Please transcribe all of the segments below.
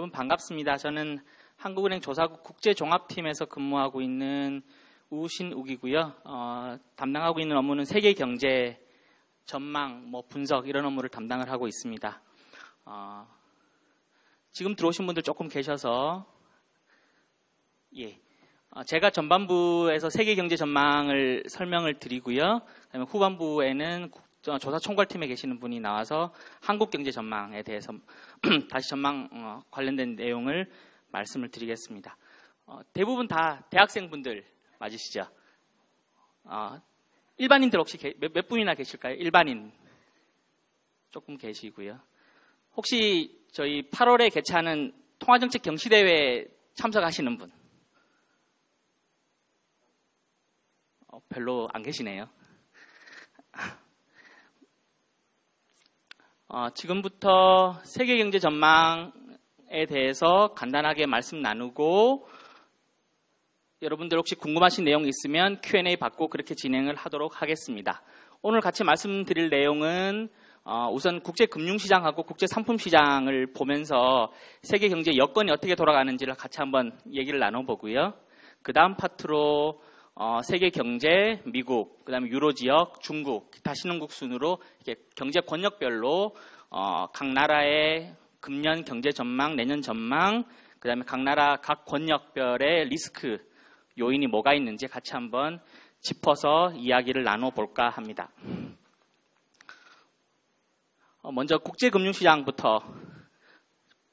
여러분 반갑습니다. 저는 한국은행 조사국 국제종합팀에서 근무하고 있는 우신욱이고요. 담당하고 있는 업무는 세계 경제 전망, 분석 이런 업무를 담당을 하고 있습니다. 지금 들어오신 분들 조금 계셔서 제가 전반부에서 세계 경제 전망을 설명을 드리고요. 그다음에 후반부에는 조사총괄팀에 계시는 분이 나와서 한국 경제 전망에 대해서 다시 전망 관련된 내용을 말씀을 드리겠습니다. 대부분 다 대학생분들 맞으시죠? 일반인들 혹시 몇 분이나 계실까요? 일반인 조금 계시고요. 혹시 저희 8월에 개최하는 통화정책 경시대회에 참석하시는 분? 별로 안 계시네요. 지금부터 세계 경제 전망에 대해서 간단하게 말씀 나누고 여러분들 혹시 궁금하신 내용 있으면 Q&A 받고 그렇게 진행을 하도록 하겠습니다. 오늘 같이 말씀드릴 내용은 우선 국제금융시장하고 국제상품시장을 보면서 세계 경제 여건이 어떻게 돌아가는지를 같이 한번 얘기를 나눠보고요. 그 다음 파트로 세계 경제, 미국, 그 다음에 유로 지역, 중국, 기타 신흥국 순으로 이렇게 경제 권역별로 각 나라의 금년 경제 전망, 내년 전망, 그 다음에 각 나라 각 권역별의 리스크 요인이 뭐가 있는지 같이 한번 짚어서 이야기를 나눠볼까 합니다. 먼저 국제금융시장부터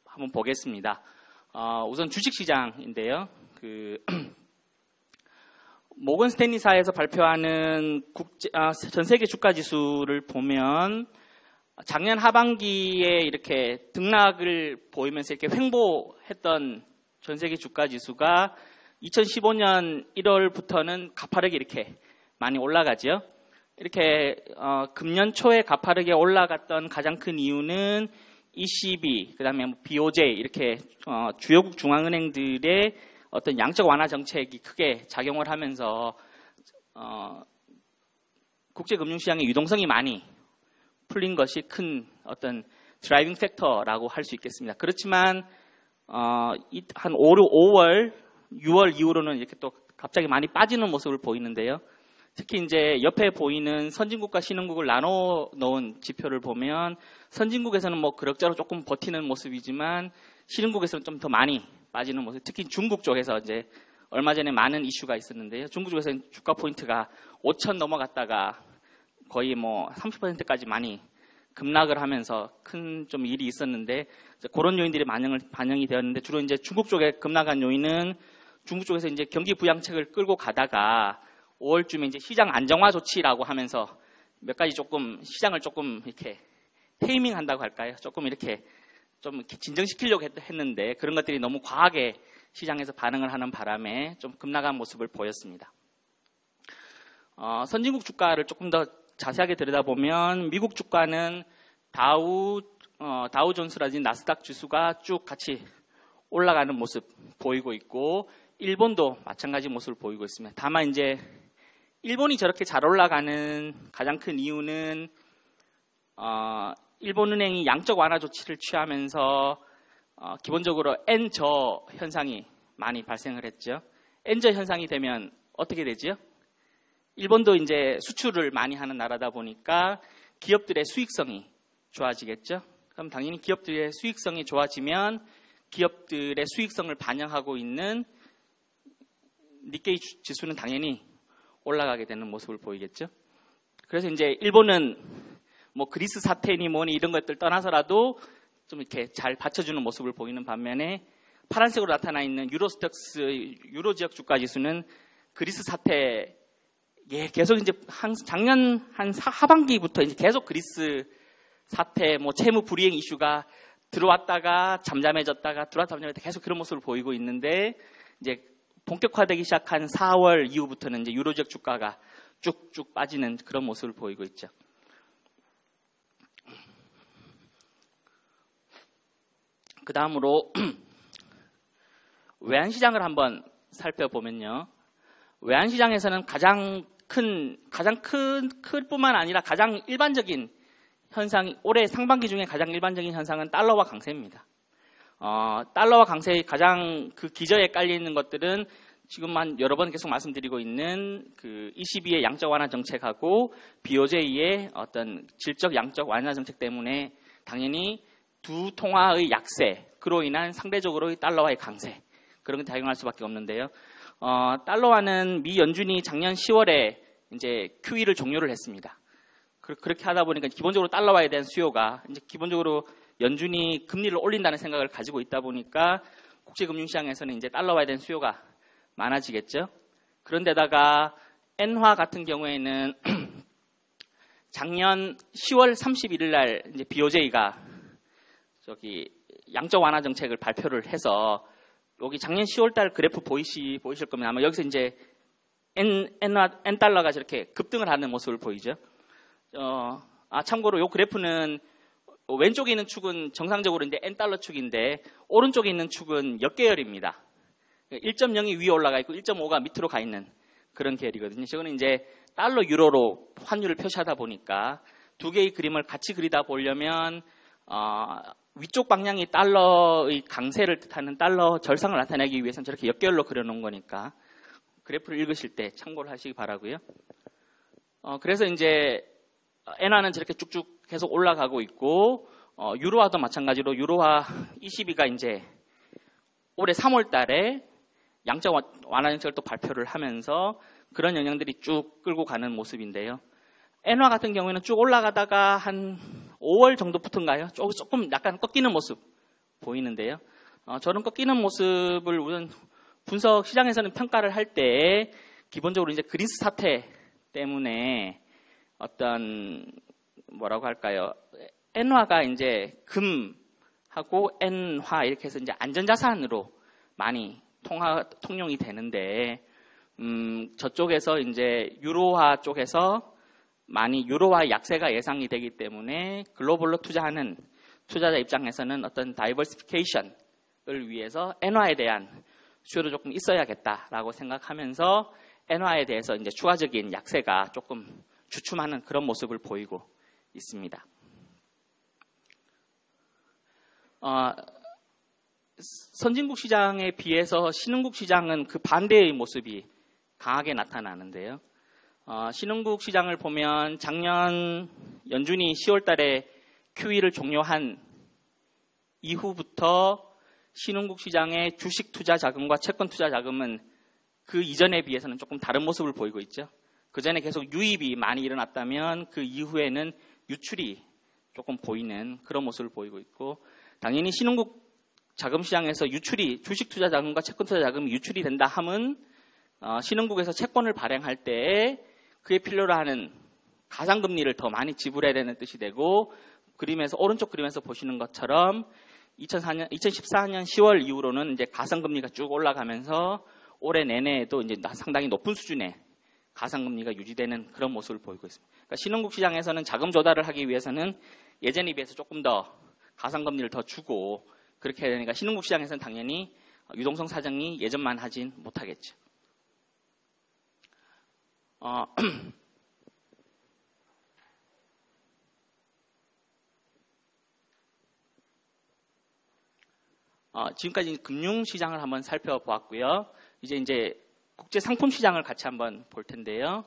한번 보겠습니다. 우선 주식시장인데요. 모건 스탠리사에서 발표하는 전 세계 주가 지수를 보면 작년 하반기에 이렇게 등락을 보이면서 이렇게 횡보했던 전 세계 주가 지수가 2015년 1월부터는 가파르게 이렇게 많이 올라가죠. 이렇게 금년 초에 가파르게 올라갔던 가장 큰 이유는 ECB, 그다음에 BOJ 이렇게 주요국 중앙은행들의 어떤 양적 완화 정책이 크게 작용을 하면서 국제금융시장의 유동성이 많이 풀린 것이 큰 어떤 드라이빙 팩터라고 할 수 있겠습니다. 그렇지만 한 5월, 6월 이후로는 이렇게 또 갑자기 많이 빠지는 모습을 보이는데요. 특히 이제 옆에 보이는 선진국과 신흥국을 나눠 놓은 지표를 보면 선진국에서는 그럭저럭 조금 버티는 모습이지만 신흥국에서는 좀 더 많이 빠지는 모습. 특히 중국 쪽에서 이제 얼마 전에 많은 이슈가 있었는데요. 중국 쪽에서는 주가 포인트가 5,000 넘어갔다가 거의 30%까지 많이 급락을 하면서 큰 좀 일이 있었는데 그런 요인들이 반영이 되었는데 주로 이제 중국 쪽에 급락한 요인은 중국 쪽에서 이제 경기 부양책을 끌고 가다가 5월쯤에 이제 시장 안정화 조치라고 하면서 몇 가지 조금 시장을 조금 이렇게 테이밍 한다고 할까요? 조금 이렇게 진정시키려고 했는데 그런 것들이 너무 과하게 시장에서 반응을 하는 바람에 좀 급락한 모습을 보였습니다. 선진국 주가를 조금 더 자세하게 들여다보면 미국 주가는 다우존스라든지 나스닥 지수가 쭉 같이 올라가는 모습 보이고 있고 일본도 마찬가지 모습을 보이고 있습니다. 다만 이제 일본이 저렇게 잘 올라가는 가장 큰 이유는 일본은행이 양적 완화 조치를 취하면서 기본적으로 N저 현상이 많이 발생을 했죠. N저 현상이 되면 어떻게 되죠? 일본도 이제 수출을 많이 하는 나라다 보니까 기업들의 수익성이 좋아지겠죠. 그럼 당연히 기업들의 수익성이 좋아지면 기업들의 수익성을 반영하고 있는 니케이 지수는 당연히 올라가게 되는 모습을 보이겠죠. 그래서 이제 일본은 그리스 사태니 뭐니 이런 것들 떠나서라도 좀 이렇게 잘 받쳐주는 모습을 보이는 반면에 파란색으로 나타나 있는 유로스톡스 유로 지역 주가 지수는 그리스 사태 계속 이제 작년 한 하반기부터 이제 계속 그리스 사태 채무 불이행 이슈가 들어왔다가 잠잠해졌다가 들어왔다 잠잠해졌다 계속 그런 모습을 보이고 있는데 이제 본격화되기 시작한 4월 이후부터는 이제 유로 지역 주가가 쭉쭉 빠지는 그런 모습을 보이고 있죠. 그 다음으로 외환시장을 한번 살펴보면요. 외환시장에서는 가장 클 뿐만 아니라 가장 일반적인 현상이 올해 상반기 중에 가장 일반적인 현상은 달러화 강세입니다. 달러와 강세의 가장 그 기저에 깔려 있는 것들은 지금만 여러 번 계속 말씀드리고 있는 그 ECB의 양적 완화 정책하고 BOJ의 어떤 질적 양적 완화 정책 때문에 당연히 두 통화의 약세, 그로 인한 상대적으로의 달러와의 강세, 그런 게 작용할 수밖에 없는데요. 달러화는 미 연준이 작년 10월에 이제 QE를 종료를 했습니다. 그렇게 하다 보니까 기본적으로 달러화에 대한 수요가 이제 기본적으로 연준이 금리를 올린다는 생각을 가지고 있다 보니까 국제금융시장에서는 이제 달러화에 대한 수요가 많아지겠죠. 그런데다가 엔화 같은 경우에는 작년 10월 31일 날 이제 BOJ가 저기 양적 완화 정책을 발표를 해서 여기 작년 10월 달 그래프 보이실 겁니다. 아마 여기서 이제 엔 달러가 저렇게 급등을 하는 모습을 보이죠. 참고로 이 그래프는 왼쪽에 있는 축은 정상적으로 이제 엔 달러 축인데 오른쪽에 있는 축은 역계열입니다. 1.0이 위에 올라가 있고 1.5가 밑으로 가 있는 그런 계열이거든요. 저거는 이제 달러 유로로 환율을 표시하다 보니까 두 개의 그림을 같이 그리다 보려면 위쪽 방향이 달러의 강세를 뜻하는 달러 절상을 나타내기 위해서는 저렇게 역계열로 그려놓은 거니까 그래프를 읽으실 때 참고를 하시기 바라고요. 그래서 이제 엔화는 저렇게 쭉쭉 계속 올라가고 있고 유로화도 마찬가지로 유로화 ECB가 이제 올해 3월 달에 양적 완화 정책을 또 발표를 하면서 그런 영향들이 쭉 끌고 가는 모습인데요. 엔화 같은 경우에는 쭉 올라가다가 한 5월 정도부터인가요? 조금 약간 꺾이는 모습 보이는데요. 저런 꺾이는 모습을 우선 분석 시장에서는 평가를 할 때 기본적으로 이제 그린스 사태 때문에 어떤 뭐라고 할까요? 엔화가 이제 금하고 엔화 이렇게 해서 이제 안전자산으로 많이 통용이 되는데 저쪽에서 이제 유로화 쪽에서 많이 유로화 약세가 예상이 되기 때문에 글로벌로 투자하는 투자자 입장에서는 어떤 다이버시피케이션을 위해서 엔화에 대한 수요도 조금 있어야겠다라고 생각하면서 엔화에 대해서 이제 추가적인 약세가 조금 주춤하는 그런 모습을 보이고 있습니다. 선진국 시장에 비해서 신흥국 시장은 그 반대의 모습이 강하게 나타나는데요. 신흥국 시장을 보면 작년 연준이 10월 달에 QE를 종료한 이후부터 신흥국 시장의 주식 투자 자금과 채권 투자 자금은 그 이전에 비해서는 조금 다른 모습을 보이고 있죠. 그 전에 계속 유입이 많이 일어났다면 그 이후에는 유출이 조금 보이는 그런 모습을 보이고 있고, 당연히 신흥국 자금 시장에서 유출이 주식 투자 자금과 채권 투자 자금이 유출이 된다 함은 신흥국에서 채권을 발행할 때 그에 필요로 하는 가상금리를 더 많이 지불해야 되는 뜻이 되고, 그림에서 오른쪽 그림에서 보시는 것처럼 2014년 10월 이후로는 이제 가상금리가 쭉 올라가면서 올해 내내에도 이제 상당히 높은 수준의 가상금리가 유지되는 그런 모습을 보이고 있습니다. 그러니까 신흥국 시장에서는 자금 조달을 하기 위해서는 예전에 비해서 조금 더 가상금리를 더 주고 그렇게 해야 되니까 신흥국 시장에서는 당연히 유동성 사정이 예전만 하진 못하겠죠. 지금까지 금융시장을 한번 살펴보았고요. 이제 국제 상품 시장을 같이 한번 볼 텐데요.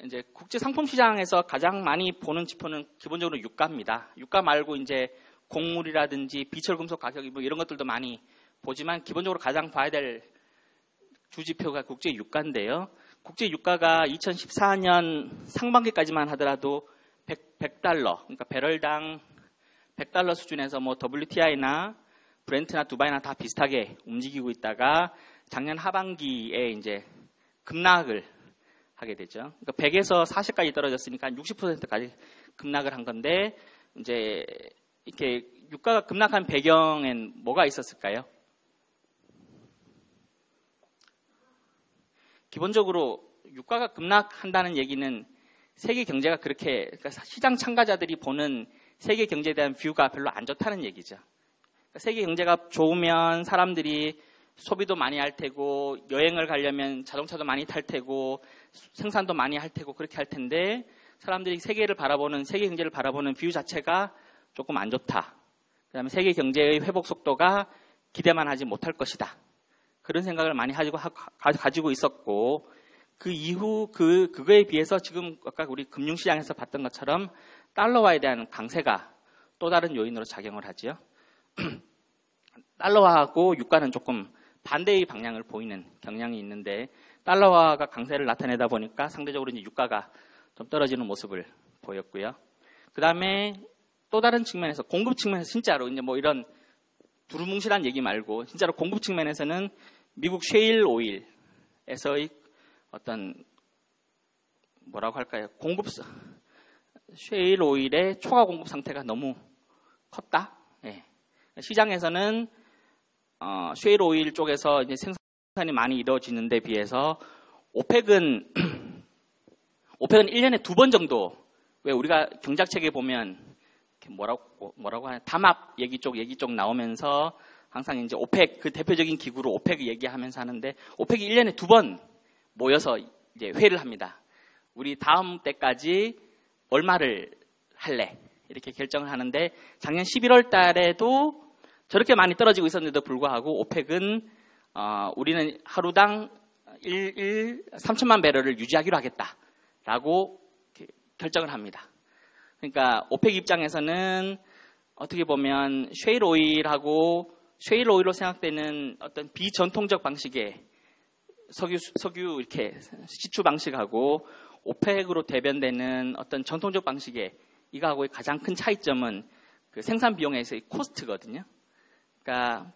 이제 국제 상품 시장에서 가장 많이 보는 지표는 기본적으로 유가입니다. 유가 말고 이제 곡물이라든지 비철금속 가격 뭐 이런 것들도 많이 보지만 기본적으로 가장 봐야 될 주지표가 국제 유가인데요. 국제 유가가 2014년 상반기까지만 하더라도 100달러, 그러니까 배럴당 100달러 수준에서 뭐 WTI나 브렌트나 두바이나 다 비슷하게 움직이고 있다가 작년 하반기에 이제 급락을 하게 되죠. 그러니까 100에서 40까지 떨어졌으니까 60%까지 급락을 한 건데, 이제 이렇게 유가가 급락한 배경엔 뭐가 있었을까요? 기본적으로 유가가 급락한다는 얘기는 세계 경제가 그렇게, 그러니까 시장 참가자들이 보는 세계 경제에 대한 뷰가 별로 안 좋다는 얘기죠. 그러니까 세계 경제가 좋으면 사람들이 소비도 많이 할 테고, 여행을 가려면 자동차도 많이 탈 테고, 생산도 많이 할 테고, 그렇게 할 텐데, 사람들이 세계 경제를 바라보는 뷰 자체가 조금 안 좋다. 그다음에 세계 경제의 회복 속도가 기대만 하지 못할 것이다. 그런 생각을 많이 가지고 있었고, 그 이후 그거에 비해서 지금 아까 우리 금융시장에서 봤던 것처럼 달러화에 대한 강세가 또 다른 요인으로 작용을 하지요. 달러화하고 유가는 조금 반대의 방향을 보이는 경향이 있는데, 달러화가 강세를 나타내다 보니까 상대적으로 이제 유가가 좀 떨어지는 모습을 보였고요. 그 다음에 또 다른 측면에서, 공급 측면에서 진짜로 이제 뭐 이런 두루뭉실한 얘기 말고 진짜로 공급 측면에서는 미국 셰일 오일에서의 어떤 뭐라고 할까요? 셰일 오일의 초과 공급 상태가 너무 컸다. 예. 시장에서는 셰일 오일 쪽에서 이제 생산이 많이 이루어지는데 비해서 오펙은 1년에 2번 정도, 왜 우리가 경작책에 보면 뭐라고 하냐, 담합 얘기 쪽 나오면서 항상 이제 오펙, 그 대표적인 기구로 오펙 얘기하면서 하는데, 오펙이 1년에 2번 모여서 이제 회의를 합니다. 우리 다음 때까지 얼마를 할래? 이렇게 결정을 하는데, 작년 11월 달에도 저렇게 많이 떨어지고 있었는데도 불구하고 오펙은 우리는 하루당 3천만 배럴을 유지하기로 하겠다라고 결정을 합니다. 그러니까 오펙 입장에서는 어떻게 보면 셰일 오일로 생각되는 어떤 비전통적 방식의 석유 이렇게 시추 방식하고 오펙으로 대변되는 어떤 전통적 방식의 이거하고의 가장 큰 차이점은 그 생산 비용에서의 코스트거든요. 그러니까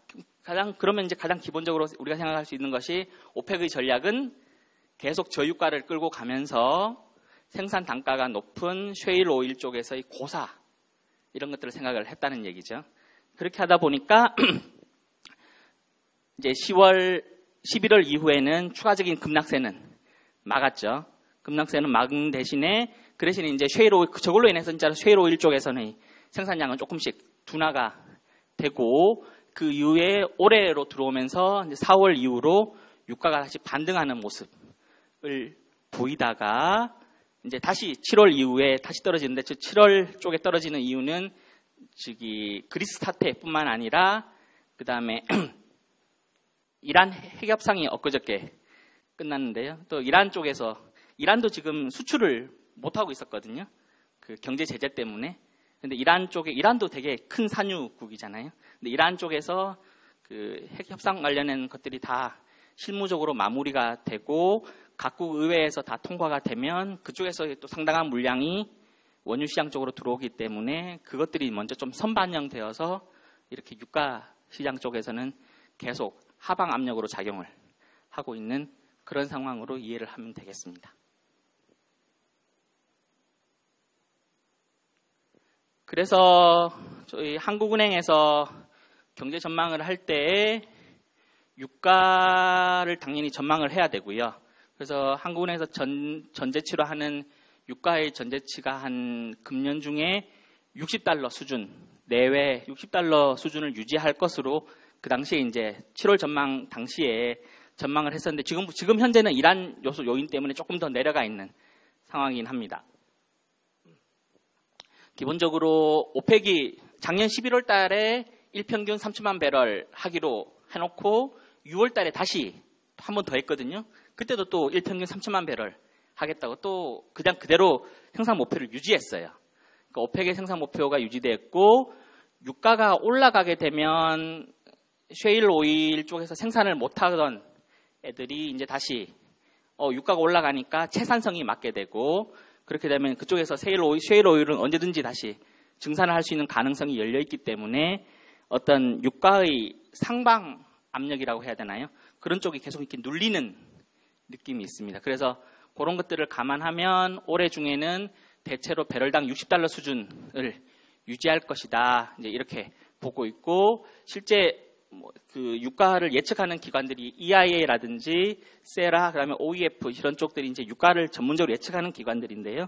그러면 이제 가장 기본적으로 우리가 생각할 수 있는 것이, 오펙의 전략은 계속 저유가를 끌고 가면서 생산 단가가 높은 셰일 오일 쪽에서의 고사, 이런 것들을 생각을 했다는 얘기죠. 그렇게 하다 보니까 이제 11월 이후에는 추가적인 급락세는 막았죠. 급락세는 막은 대신에, 그 대신에 이제 셰일 오일, 저걸로 인해서 진짜 셰일 오일 쪽에서는 생산량은 조금씩 둔화가 되고, 그 이후에 올해로 들어오면서 이제 4월 이후로 유가가 다시 반등하는 모습을 보이다가, 이제 다시 7월 이후에 다시 떨어지는데, 7월 쪽에 떨어지는 이유는 그리스 사태뿐만 아니라 그 다음에 이란 핵협상이 엊그저께 끝났는데요. 또 이란도 지금 수출을 못 하고 있었거든요. 그 경제 제재 때문에. 근데 이란도 되게 큰 산유국이잖아요. 근데 이란 쪽에서 그 핵협상 관련된 것들이 다 실무적으로 마무리가 되고 각국 의회에서 다 통과가 되면 그쪽에서 또 상당한 물량이 원유 시장 쪽으로 들어오기 때문에 그것들이 먼저 좀 선반영되어서 이렇게 유가 시장 쪽에서는 계속 하방 압력으로 작용을 하고 있는 그런 상황으로 이해를 하면 되겠습니다. 그래서 저희 한국은행에서 경제 전망을 할 때 유가를 당연히 전망을 해야 되고요. 그래서 한국은행에서 전제치로 하는 유가의 전제치가 한 금년 중에 60달러 수준, 내외 60달러 수준을 유지할 것으로 그 당시에 이제 7월 전망 당시에 전망을 했었는데, 지금 현재는 이란 요인 때문에 조금 더 내려가 있는 상황이긴 합니다. 기본적으로 오펙이 작년 11월 달에 일평균 3천만 배럴 하기로 해놓고 6월 달에 다시 한 번 더 했거든요. 그때도 또 일평균 3천만 배럴 하겠다고 또 그냥 그대로 생산 목표를 유지했어요. 그러니까 오펙의 생산 목표가 유지됐고, 유가가 올라가게 되면 셰일 오일 쪽에서 생산을 못하던 애들이 이제 다시 유가가 올라가니까 채산성이 맞게 되고, 그렇게 되면 그쪽에서 셰일 오일은 언제든지 다시 증산을 할 수 있는 가능성이 열려 있기 때문에 어떤 유가의 상방 압력이라고 해야 되나요? 그런 쪽이 계속 이렇게 눌리는 느낌이 있습니다. 그래서 그런 것들을 감안하면 올해 중에는 대체로 배럴당 60달러 수준을 유지할 것이다. 이제 이렇게 보고 있고, 실제 그 유가를 예측하는 기관들이 EIA라든지 세라, 그다음에 OEF 이런 쪽들이 이제 유가를 전문적으로 예측하는 기관들인데요.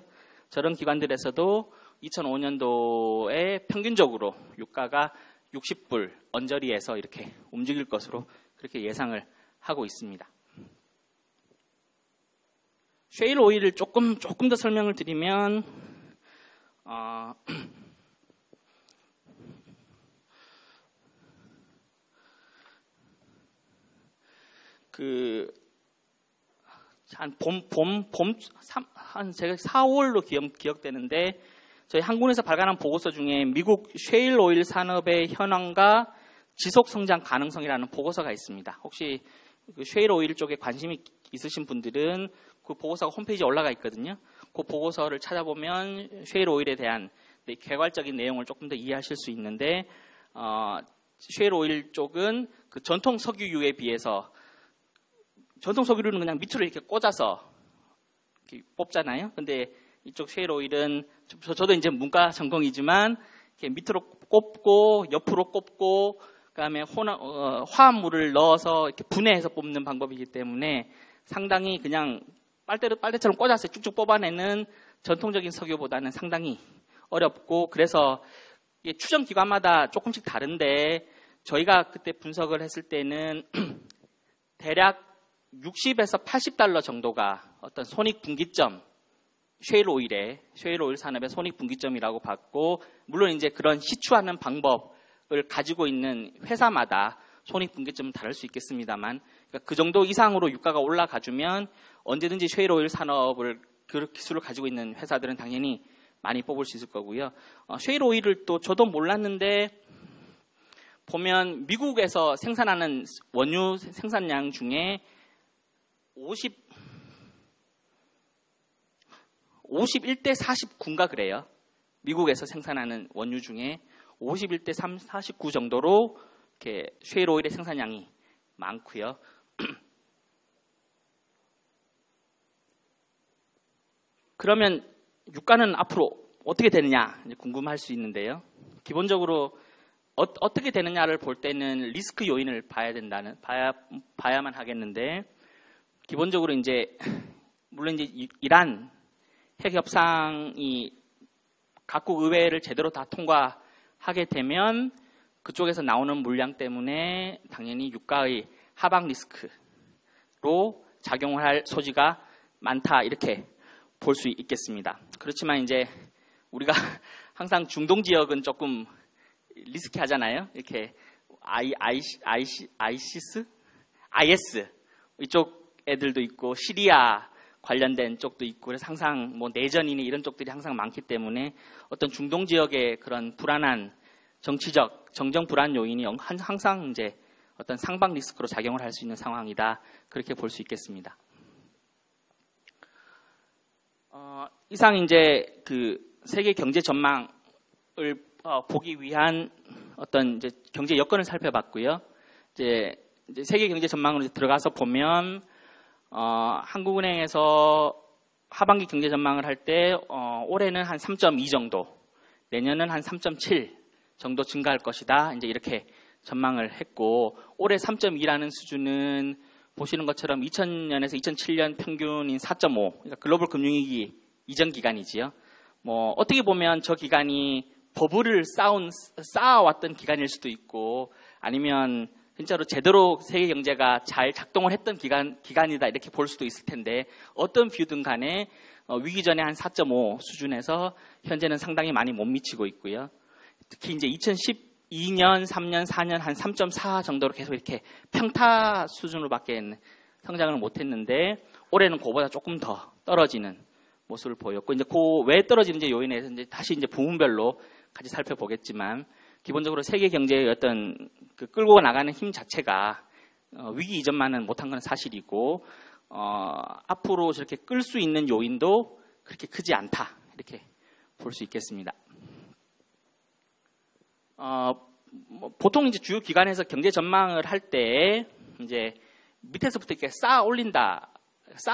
저런 기관들에서도 2005년도에 평균적으로 유가가 60불 언저리에서 이렇게 움직일 것으로 그렇게 예상을 하고 있습니다. 셰일 오일을 조금 더 설명을 드리면, 제가 4, 5월로 기억되는데, 저희 한국에서 발간한 보고서 중에 미국 셰일 오일 산업의 현황과 지속 성장 가능성이라는 보고서가 있습니다. 혹시 그 셰일 오일 쪽에 관심이 있으신 분들은 그 보고서가 홈페이지에 올라가 있거든요. 그 보고서를 찾아보면 셰일 오일에 대한 개괄적인 내용을 조금 더 이해하실 수 있는데, 셰일 오일 쪽은 그 전통 석유유에 비해서, 전통 석유류는 그냥 밑으로 이렇게 꽂아서 이렇게 뽑잖아요. 근데 이쪽 셰일 오일은, 저도 이제 문과 전공이지만 이렇게 밑으로 꼽고 옆으로 꼽고 그다음에 화합물을 넣어서 이렇게 분해해서 뽑는 방법이기 때문에 상당히 그냥 빨대처럼 꽂아서 쭉쭉 뽑아내는 전통적인 석유보다는 상당히 어렵고, 그래서 추정 기관마다 조금씩 다른데, 저희가 그때 분석을 했을 때는 대략 60에서 80달러 정도가 어떤 손익분기점, 셰일 오일 산업의 손익분기점이라고 봤고, 물론 이제 그런 시추하는 방법을 가지고 있는 회사마다 손익분기점은 다를 수 있겠습니다만, 그러니까 그 정도 이상으로 유가가 올라가주면 언제든지 셰일 오일 산업을 그 기술을 가지고 있는 회사들은 당연히 많이 뽑을 수 있을 거고요. 셰일 오일을 또 저도 몰랐는데, 보면 미국에서 생산하는 원유 생산량 중에 51대 49인가 그래요. 미국에서 생산하는 원유 중에 51대 49 정도로 이렇게 셰일 오일의 생산량이 많고요. 그러면 유가는 앞으로 어떻게 되느냐 궁금할 수 있는데요. 기본적으로 어떻게 되느냐를 볼 때는 리스크 요인을 봐야만 하겠는데, 기본적으로 이제 물론 이제 이란 핵 협상이 각국 의회를 제대로 다 통과하게 되면 그쪽에서 나오는 물량 때문에 당연히 유가의 하방 리스크로 작용을 할 소지가 많다, 이렇게 볼 수 있겠습니다. 그렇지만 이제 우리가 항상 중동 지역은 조금 리스키하잖아요. 이렇게 IS 이쪽 애들도 있고 시리아 관련된 쪽도 있고, 그래서 항상 뭐 내전이니 이런 쪽들이 항상 많기 때문에 어떤 중동 지역의 그런 불안한 정치적 정정 불안 요인이 항상 이제 어떤 상방 리스크로 작용을 할 수 있는 상황이다, 그렇게 볼 수 있겠습니다. 이상 이제 그 세계 경제 전망을 보기 위한 어떤 이제 경제 여건을 살펴봤고요. 이제 세계 경제 전망으로 들어가서 보면 한국은행에서 하반기 경제 전망을 할 때 올해는 한 3.2 정도, 내년은 한 3.7 정도 증가할 것이다, 이제 이렇게 전망을 했고, 올해 3.2라는 수준은 보시는 것처럼 2000년에서 2007년 평균인 4.5, 그러니까 글로벌 금융위기 이전 기간이지요. 뭐 어떻게 보면 저 기간이 버블을 쌓아왔던 기간일 수도 있고, 아니면 진짜로 제대로 세계 경제가 잘 작동을 했던 기간이다, 이렇게 볼 수도 있을 텐데, 어떤 뷰든 간에 위기 전에 한 4.5 수준에서 현재는 상당히 많이 못 미치고 있고요. 특히 이제 2012년, 3년, 4년 한 3.4 정도로 계속 이렇게 평타 수준으로밖에 성장을 못했는데, 올해는 그보다 조금 더 떨어지는 모습을 보였고, 이제 그 왜 떨어지는지 요인에 대해서 이제 다시 이제 부문별로 같이 살펴보겠지만, 기본적으로 세계 경제의 어떤 그 끌고 나가는 힘 자체가 위기 이전만은 못한 건 사실이고, 앞으로 저렇게 끌 수 있는 요인도 그렇게 크지 않다, 이렇게 볼 수 있겠습니다. 보통 이제 주요 기관에서 경제 전망을 할 때 이제 밑에서부터 이렇게 쌓아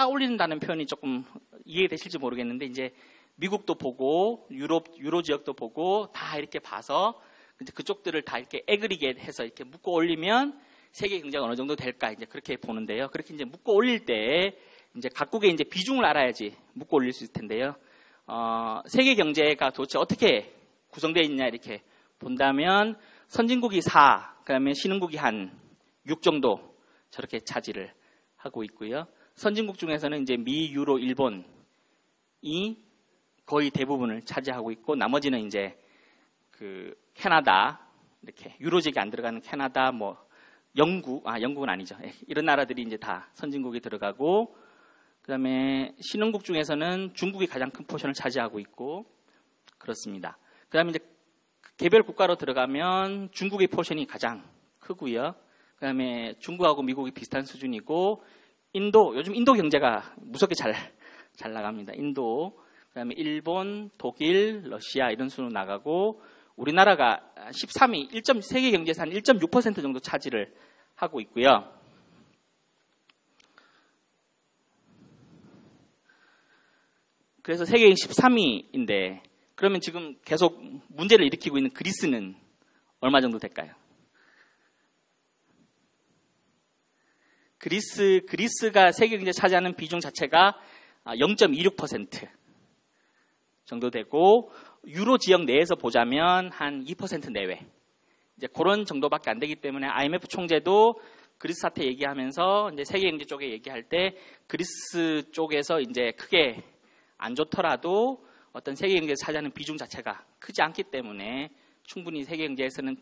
올린다는 표현이 조금 이해되실지 모르겠는데, 이제 미국도 보고 유로 지역도 보고 다 이렇게 봐서 이제 그쪽들을 다 이렇게 애그리게 해서 이렇게 묶어 올리면 세계 경제가 어느 정도 될까, 이제 그렇게 보는데요. 그렇게 이제 묶어 올릴 때 이제 각국의 이제 비중을 알아야지 묶어 올릴 수 있을 텐데요. 세계 경제가 도대체 어떻게 구성되어 있냐 이렇게 본다면, 선진국이 4, 그다음에 신흥국이 한 6 정도 저렇게 차지를 하고 있고요. 선진국 중에서는 이제 미, 유로, 일본이 거의 대부분을 차지하고 있고, 나머지는 이제 그 캐나다, 이렇게 유로직이 안 들어가는 캐나다, 뭐 영국은 아니죠. 이런 나라들이 이제 다 선진국에 들어가고, 그다음에 신흥국 중에서는 중국이 가장 큰 포션을 차지하고 있고 그렇습니다. 그다음에 이제 개별 국가로 들어가면 중국의 포션이 가장 크고요. 그다음에 중국하고 미국이 비슷한 수준이고, 요즘 인도 경제가 무섭게 잘 나갑니다. 인도, 그다음에 일본, 독일, 러시아 이런 순으로 나가고, 우리나라가 13위, 세계 경제에서 한 1.6% 정도 차지를 하고 있고요. 그래서 세계 13위인데, 그러면 지금 계속 문제를 일으키고 있는 그리스는 얼마 정도 될까요? 그리스가 세계 경제 차지하는 비중 자체가 0.26% 정도 되고, 유로 지역 내에서 보자면 한 2% 내외. 이제 그런 정도밖에 안 되기 때문에 IMF 총재도 그리스 사태 얘기하면서 이제 세계 경제 쪽에 얘기할 때 그리스 쪽에서 이제 크게 안 좋더라도 어떤 세계 경제에서 차지하는 비중 자체가 크지 않기 때문에 충분히 세계 경제에서는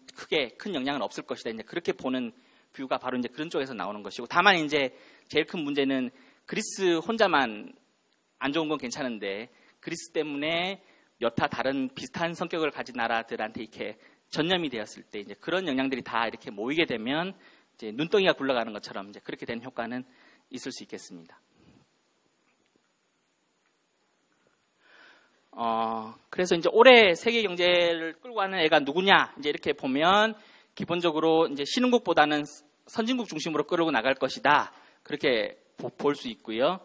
큰 영향은 없을 것이다. 이제 그렇게 보는 뷰가 바로 이제 그런 쪽에서 나오는 것이고, 다만 이제 제일 큰 문제는 그리스 혼자만 안 좋은 건 괜찮은데 그리스 때문에 여타 다른 비슷한 성격을 가진 나라들한테 이렇게 전염이 되었을 때 이제 그런 영향들이 다 이렇게 모이게 되면 이제 눈덩이가 굴러가는 것처럼 이제 그렇게 된 효과는 있을 수 있겠습니다. 그래서 이제 올해 세계 경제를 끌고 가는 애가 누구냐 이제 이렇게 보면 기본적으로 이제 신흥국보다는 선진국 중심으로 끌고 나갈 것이다. 그렇게 볼 수 있고요.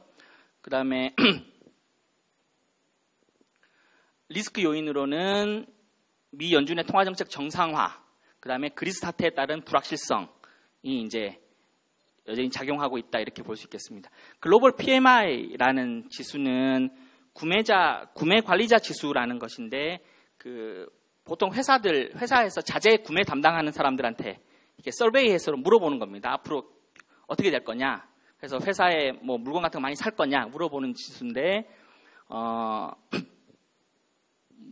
그 다음에 리스크 요인으로는 미 연준의 통화정책 정상화, 그 다음에 그리스 사태에 따른 불확실성이 이제 여전히 작용하고 있다 이렇게 볼 수 있겠습니다. 글로벌 PMI라는 지수는 구매 관리자 지수라는 것인데, 보통 회사에서 자재 구매 담당하는 사람들한테 이렇게 서베이해서 물어보는 겁니다. 앞으로 어떻게 될 거냐? 그래서 회사에 뭐 물건 같은 거 많이 살 거냐 물어보는 지수인데,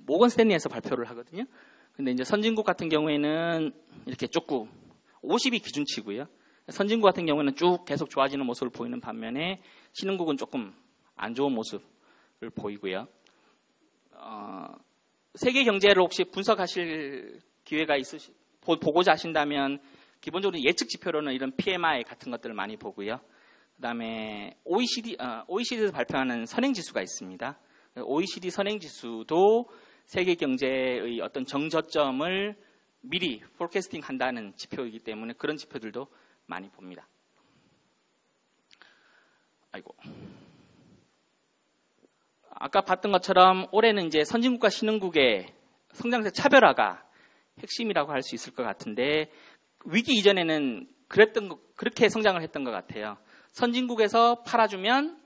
모건 스탠리에서 발표를 하거든요. 근데 이제 선진국 같은 경우에는 이렇게 조금 50이 기준치고요. 선진국 같은 경우에는 쭉 계속 좋아지는 모습을 보이는 반면에 신흥국은 조금 안 좋은 모습을 보이고요. 세계 경제를 혹시 분석하실 기회가 보고자 하신다면 기본적으로 예측 지표로는 이런 PMI 같은 것들을 많이 보고요. 그다음에 OECD에서 발표하는 선행지수가 있습니다. OECD 선행지수도 세계 경제의 어떤 정저점을 미리 포캐스팅 한다는 지표이기 때문에 그런 지표들도 많이 봅니다. 아까 봤던 것처럼 올해는 이제 선진국과 신흥국의 성장세 차별화가 핵심이라고 할 수 있을 것 같은데, 위기 이전에는 그렇게 성장을 했던 것 같아요. 선진국에서 팔아주면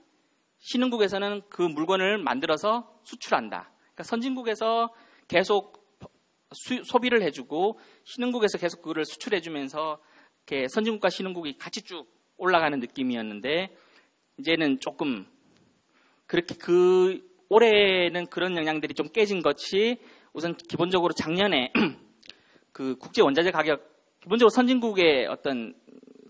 신흥국에서는 그 물건을 만들어서 수출한다. 그러니까 선진국에서 계속 소비를 해주고 신흥국에서 계속 그거를 수출해주면서 이렇게 선진국과 신흥국이 같이 쭉 올라가는 느낌이었는데, 이제는 조금 그렇게 올해는 그런 영향들이 좀 깨진 것이, 우선 기본적으로 작년에 그 국제 원자재 가격, 기본적으로 선진국의 어떤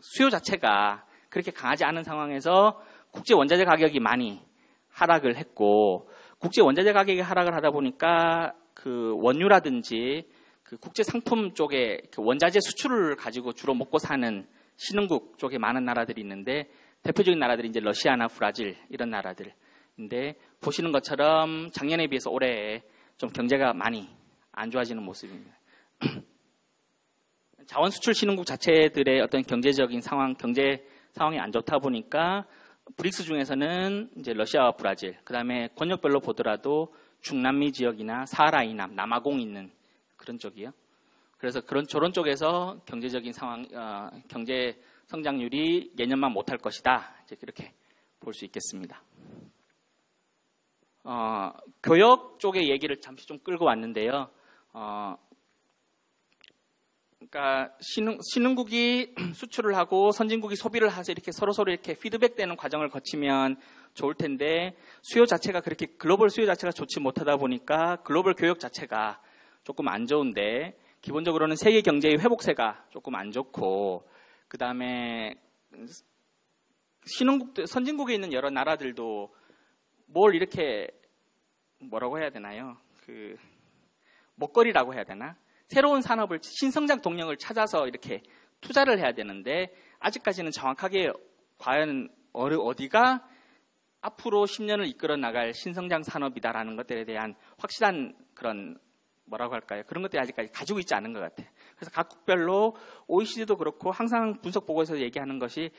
수요 자체가 그렇게 강하지 않은 상황에서 국제 원자재 가격이 많이 하락을 했고, 국제 원자재 가격이 하락을 하다 보니까 그 원유라든지 그 국제 상품 쪽에 그 원자재 수출을 가지고 주로 먹고 사는 신흥국 쪽에 많은 나라들이 있는데, 대표적인 나라들이 이제 러시아나 브라질 이런 나라들인데, 보시는 것처럼 작년에 비해서 올해 좀 경제가 많이 안 좋아지는 모습입니다. 자원 수출 신흥국 자체들의 어떤 경제적인 경제 상황이 안 좋다 보니까 브릭스 중에서는 이제 러시아와 브라질, 그 다음에 권역별로 보더라도 중남미 지역이나 사하라 이남, 남아공 있는 그런 쪽이요. 그래서 저런 쪽에서 경제적인 경제 성장률이 예년만 못할 것이다. 이제 그렇게 볼 수 있겠습니다. 교역 쪽의 얘기를 잠시 좀 끌고 왔는데요. 그러니까 신흥국이 수출을 하고 선진국이 소비를 해서 이렇게 서로 이렇게 피드백되는 과정을 거치면 좋을 텐데, 수요 자체가 그렇게 글로벌 수요 자체가 좋지 못하다 보니까 글로벌 교역 자체가 조금 안 좋은데, 기본적으로는 세계 경제의 회복세가 조금 안 좋고, 그 다음에 선진국에 있는 여러 나라들도 뭘 이렇게 뭐라고 해야 되나요? 그 먹거리라고 해야 되나? 새로운 산업을 신성장 동력을 찾아서 이렇게 투자를 해야 되는데 아직까지는 정확하게 과연 어디가 앞으로 10년을 이끌어 나갈 신성장 산업이다라는 것들에 대한 확실한 그런 뭐라고 할까요? 그런 것들이 아직까지 가지고 있지 않은 것 같아요. 그래서 각국별로 OECD도 그렇고 항상 분석 보고에서 얘기하는 것이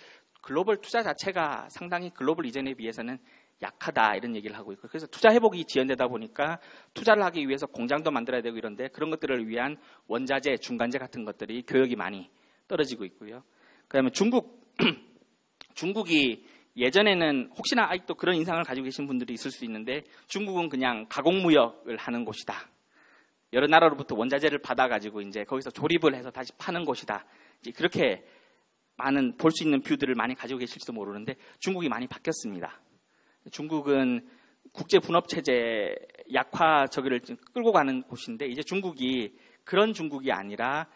글로벌 투자 자체가 상당히 글로벌 이전에 비해서는 약하다 이런 얘기를 하고 있고 그래서 투자 회복이 지연되다 보니까 투자를 하기 위해서 공장도 만들어야 되고 이런데 그런 것들을 위한 원자재, 중간재 같은 것들이 교역이 많이 떨어지고 있고요. 그다음에 중국이 예전에는 혹시나 아직도 그런 인상을 가지고 계신 분들이 있을 수 있는데 중국은 그냥 가공무역을 하는 곳이다. 여러 나라로부터 원자재를 받아가지고 이제 거기서 조립을 해서 다시 파는 곳이다. 이제 그렇게 많은 볼 수 있는 뷰들을 많이 가지고 계실지도 모르는데 중국이 많이 바뀌었습니다. 중국은 국제 분업 체제 약화 저기를 끌고 가는 곳인데 이제 중국이 그런 중국이 아니라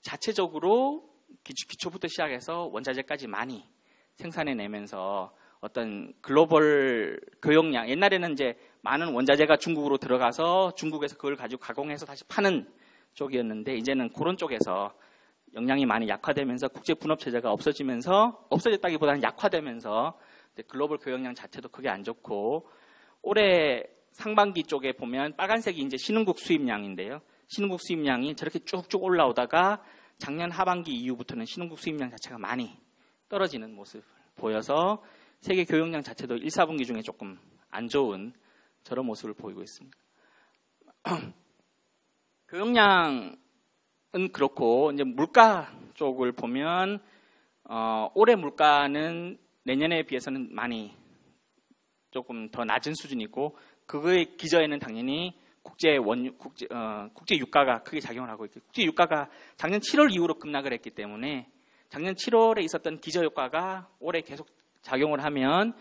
자체적으로 기초부터 시작해서 원자재까지 많이 생산해내면서 어떤 글로벌 교역량 옛날에는 이제 많은 원자재가 중국으로 들어가서 중국에서 그걸 가지고 가공해서 다시 파는 쪽이었는데 이제는 그런 쪽에서 역량이 많이 약화되면서 국제 분업 체제가 없어졌다기보다는 약화되면서 글로벌 교역량 자체도 크게 안 좋고 올해 상반기 쪽에 보면 빨간색이 이제 신흥국 수입량인데요. 신흥국 수입량이 저렇게 쭉쭉 올라오다가 작년 하반기 이후부터는 신흥국 수입량 자체가 많이 떨어지는 모습을 보여서 세계 교역량 자체도 1, 4분기 중에 조금 안 좋은 저런 모습을 보이고 있습니다. 교역량은 그렇고 이제 물가 쪽을 보면 올해 물가는 내년에 비해서는 많이 조금 더 낮은 수준이고 그거의 기저에는 당연히 국제 유가가 크게 작용을 하고 있고 국제 유가가 작년 7월 이후로 급락을 했기 때문에 작년 7월에 있었던 기저 효과가 올해 계속 작용을 하면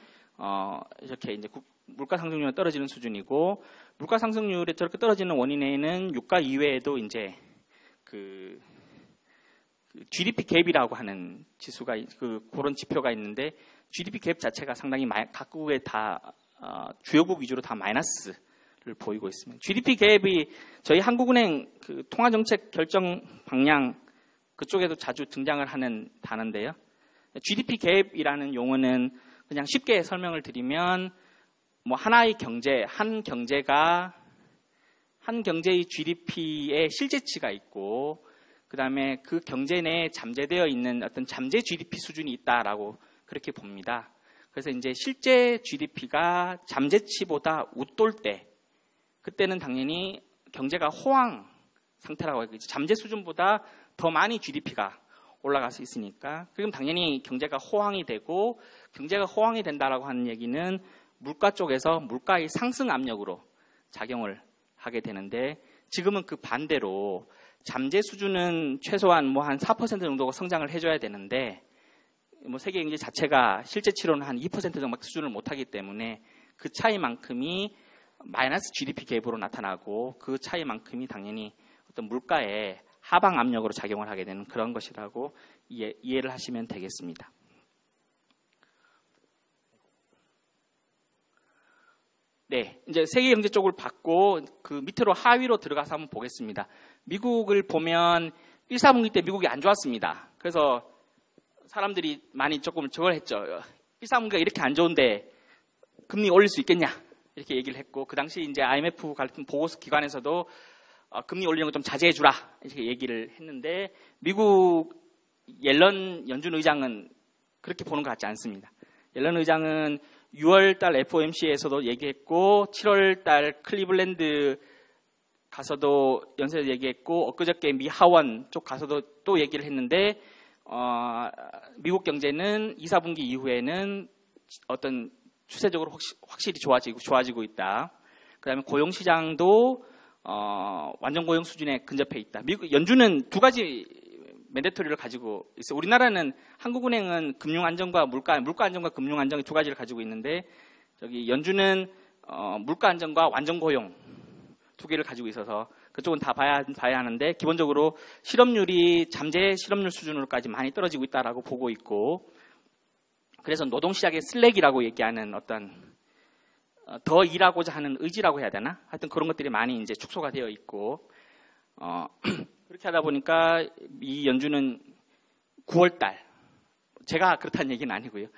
이렇게 이제 물가 상승률이 떨어지는 수준이고 물가 상승률이 저렇게 떨어지는 원인에는 유가 이외에도 이제 그 GDP 갭이라고 하는 지수가 그런 지표가 있는데 GDP 갭 자체가 상당히 각국의 다 주요국 위주로 다 마이너스를 보이고 있습니다. GDP 갭이 저희 한국은행 그 통화정책 결정 방향 그쪽에도 자주 등장을 하는 단어인데요. GDP 갭이라는 용어는 그냥 쉽게 설명을 드리면 뭐 하나의 경제, 한 경제의 GDP의 실제치가 있고 그 다음에 그 경제 내에 잠재되어 있는 어떤 잠재 GDP 수준이 있다라고 그렇게 봅니다. 그래서 이제 실제 GDP가 잠재치보다 웃돌 때 그때는 당연히 경제가 호황 상태라고 하겠죠. 잠재 수준보다 더 많이 GDP가 올라갈 수 있으니까 그럼 당연히 경제가 호황이 되고 경제가 호황이 된다라고 하는 얘기는 물가 쪽에서 물가의 상승 압력으로 작용을 하게 되는데 지금은 그 반대로 잠재 수준은 최소한 뭐 한 4% 정도가 성장을 해줘야 되는데 뭐 세계 경제 자체가 실제치로는 한 2% 정도밖에 수준을 못하기 때문에 그 차이만큼이 마이너스 GDP 갭으로 나타나고 그 차이만큼이 당연히 어떤 물가에 하방 압력으로 작용을 하게 되는 그런 것이라고 이해를 하시면 되겠습니다. 네, 이제 세계 경제 쪽을 봤고 그 밑으로 하위로 들어가서 한번 보겠습니다. 미국을 보면 1, 4분기 때 미국이 안 좋았습니다. 그래서 사람들이 많이 조금 저걸 했죠. 1, 4분기가 이렇게 안 좋은데 금리 올릴 수 있겠냐 이렇게 얘기를 했고 그 당시 이제 IMF 같은 보고서 기관에서도 금리 올리는 거 좀 자제해 주라 이렇게 얘기를 했는데 미국 옐런 연준 의장은 그렇게 보는 것 같지 않습니다. 옐런 의장은 6월달 FOMC에서도 얘기했고 7월달 클리블랜드 가서도 연설에서 얘기했고 엊그저께 미 하원 쪽 가서도 또 얘기를 했는데 미국 경제는 2, 4분기 이후에는 어떤 추세적으로 확실히 좋아지고 있다. 그다음에 고용시장도 완전 고용 수준에 근접해 있다. 미국 연준은 두 가지 맨데토리를 가지고 있어요. 우리나라는 한국은행은 금융안정과 물가 안정과 금융안정의 두 가지를 가지고 있는데 저기 연준은 물가 안정과 완전 고용 두 개를 가지고 있어서 그쪽은 다 봐야 하는데 기본적으로 실업률이 잠재 실업률 수준으로까지 많이 떨어지고 있다라고 보고 있고 그래서 노동시장의 슬랙이라고 얘기하는 어떤 더 일하고자 하는 의지라고 해야 되나? 하여튼 그런 것들이 많이 이제 축소가 되어 있고 그렇게 하다 보니까 이 연준은 9월달 제가 그렇다는 얘기는 아니고요.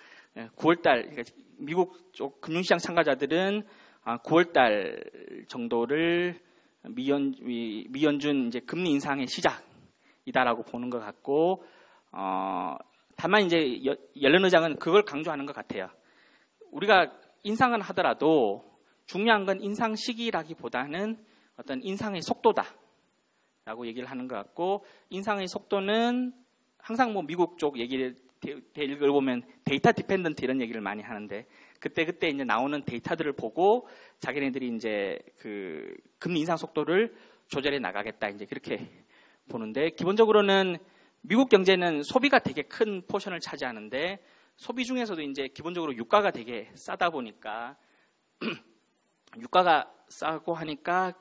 9월달 미국 쪽 금융시장 참가자들은 9월달 정도를 미연준 이제 금리 인상의 시작이다라고 보는 것 같고 다만 이제 옐런 의장은 그걸 강조하는 것 같아요. 우리가 인상은 하더라도 중요한 건 인상 시기라기보다는 어떤 인상의 속도다라고 얘기를 하는 것 같고 인상의 속도는 항상 뭐 미국 쪽 얘기를 읽어보면 데이터 디펜던트 이런 얘기를 많이 하는데 그때 이제 나오는 데이터들을 보고 자기네들이 이제 그 금리 인상 속도를 조절해 나가겠다 이제 그렇게 보는데 기본적으로는 미국 경제는 소비가 되게 큰 포션을 차지하는데 소비 중에서도 이제 기본적으로 유가가 되게 싸다 보니까 유가가 싸고 하니까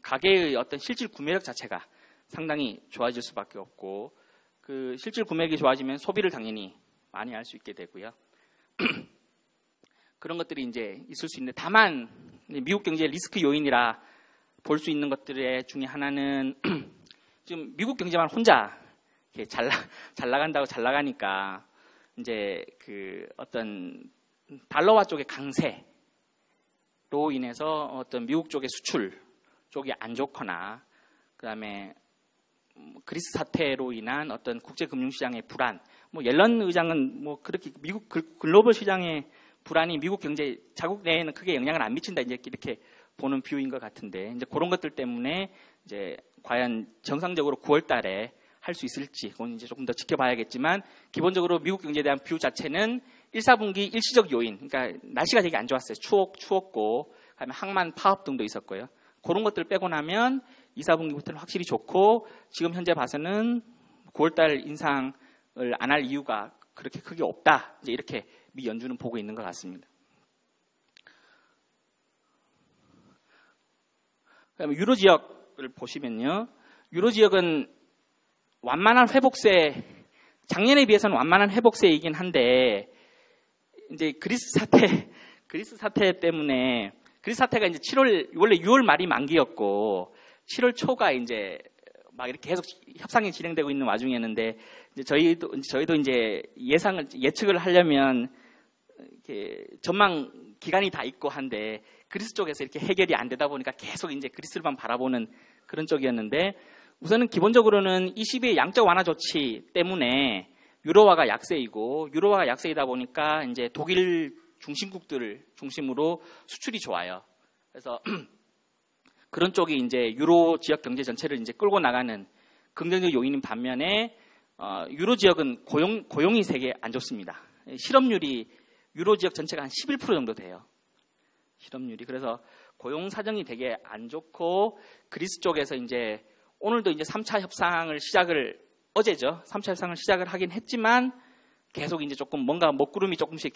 가계의 어떤 실질 구매력 자체가 상당히 좋아질 수밖에 없고 그 실질 구매력이 좋아지면 소비를 당연히 많이 할 수 있게 되고요. 그런 것들이 이제 있을 수 있는데 다만 미국 경제의 리스크 요인이라 볼 수 있는 것들 중에 하나는 지금 미국 경제만 혼자 이렇게 잘 나가니까 이제 그 어떤 달러화 쪽의 강세로 인해서 어떤 미국 쪽의 수출 쪽이 안 좋거나 그다음에 그리스 사태로 인한 어떤 국제 금융시장의 불안, 뭐 옐런 의장은 뭐 그렇게 미국 글로벌 시장의 불안이 미국 경제 자국 내에는 크게 영향을 안 미친다 이제 이렇게 보는 뷰인 것 같은데 이제 그런 것들 때문에 이제 과연 정상적으로 9월달에 할 수 있을지 그건 이제 조금 더 지켜봐야겠지만 기본적으로 미국 경제에 대한 뷰 자체는 1, 4분기 일시적 요인, 그러니까 날씨가 되게 안 좋았어요. 추웠고, 그다음에 항만 파업 등도 있었고요. 그런 것들 빼고 나면 2, 4분기부터는 확실히 좋고 지금 현재 봐서는 9월달 인상을 안 할 이유가 그렇게 크게 없다. 이제 이렇게 미 연준은 보고 있는 것 같습니다. 그다음에 유로 지역을 보시면요, 유로 지역은 완만한 회복세, 작년에 비해서는 완만한 회복세이긴 한데 이제 그리스 사태 때문에 그리스 사태가 이제 원래 6월 말이 만기였고 7월 초가 이제 막 이렇게 계속 협상이 진행되고 있는 와중이었는데 이제 저희도 이제 예측을 하려면 이렇게 전망 기간이 다 있고 한데 그리스 쪽에서 이렇게 해결이 안 되다 보니까 계속 이제 그리스를만 바라보는 그런 쪽이었는데 우선은 기본적으로는 ECB의 양적 완화 조치 때문에 유로화가 약세이고 유로화가 약세이다 보니까 이제 독일 중심국들을 중심으로 수출이 좋아요. 그래서 그런 쪽이 이제 유로 지역 경제 전체를 이제 끌고 나가는 긍정적 요인인 반면에 유로 지역은 고용이 되게 안 좋습니다. 실업률이 유로 지역 전체가 한 11% 정도 돼요. 실업률이. 그래서 고용 사정이 되게 안 좋고 그리스 쪽에서 이제 오늘도 이제 3차 협상을 어제죠. 3차 협상을 시작을 하긴 했지만 계속 이제 조금 뭔가 먹구름이 조금씩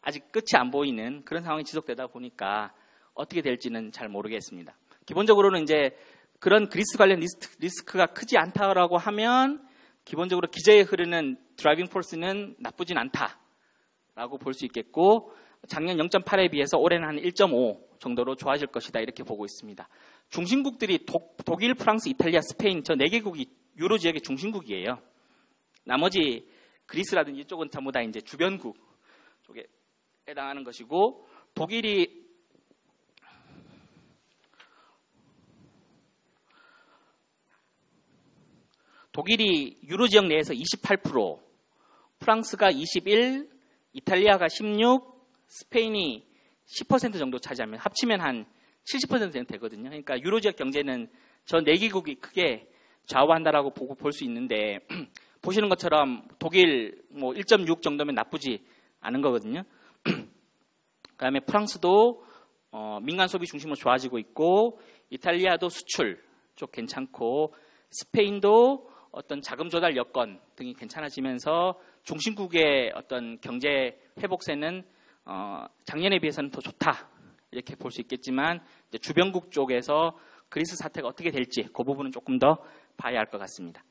아직 끝이 안 보이는 그런 상황이 지속되다 보니까 어떻게 될지는 잘 모르겠습니다. 기본적으로는 이제 그런 그리스 관련 리스크가 크지 않다라고 하면 기본적으로 기저에 흐르는 드라이빙 포스는 나쁘진 않다라고 볼 수 있겠고 작년 0.8에 비해서 올해는 한 1.5 정도로 좋아질 것이다 이렇게 보고 있습니다. 중심국들이 독일, 프랑스, 이탈리아, 스페인 저 4개국이 유로 지역의 중심국이에요. 나머지 그리스라든지 이쪽은 전부 다 이제 주변국 쪽에 해당하는 것이고 독일이 유로 지역 내에서 28%, 프랑스가 21, 이탈리아가 16, 스페인이 10% 정도 차지하면 합치면 한 70% 되거든요. 그러니까 유로 지역 경제는 저 4개국이 크게 좌우한다라고 보고 볼 수 있는데 보시는 것처럼 독일 뭐 1.6 정도면 나쁘지 않은 거거든요. 그다음에 프랑스도 민간 소비 중심으로 좋아지고 있고 이탈리아도 수출 쪽 괜찮고 스페인도 어떤 자금 조달 여건 등이 괜찮아지면서 중심국의 어떤 경제 회복세는 작년에 비해서는 더 좋다 이렇게 볼 수 있겠지만 이제 주변국 쪽에서 그리스 사태가 어떻게 될지 그 부분은 조금 더 봐야 할 것 같습니다.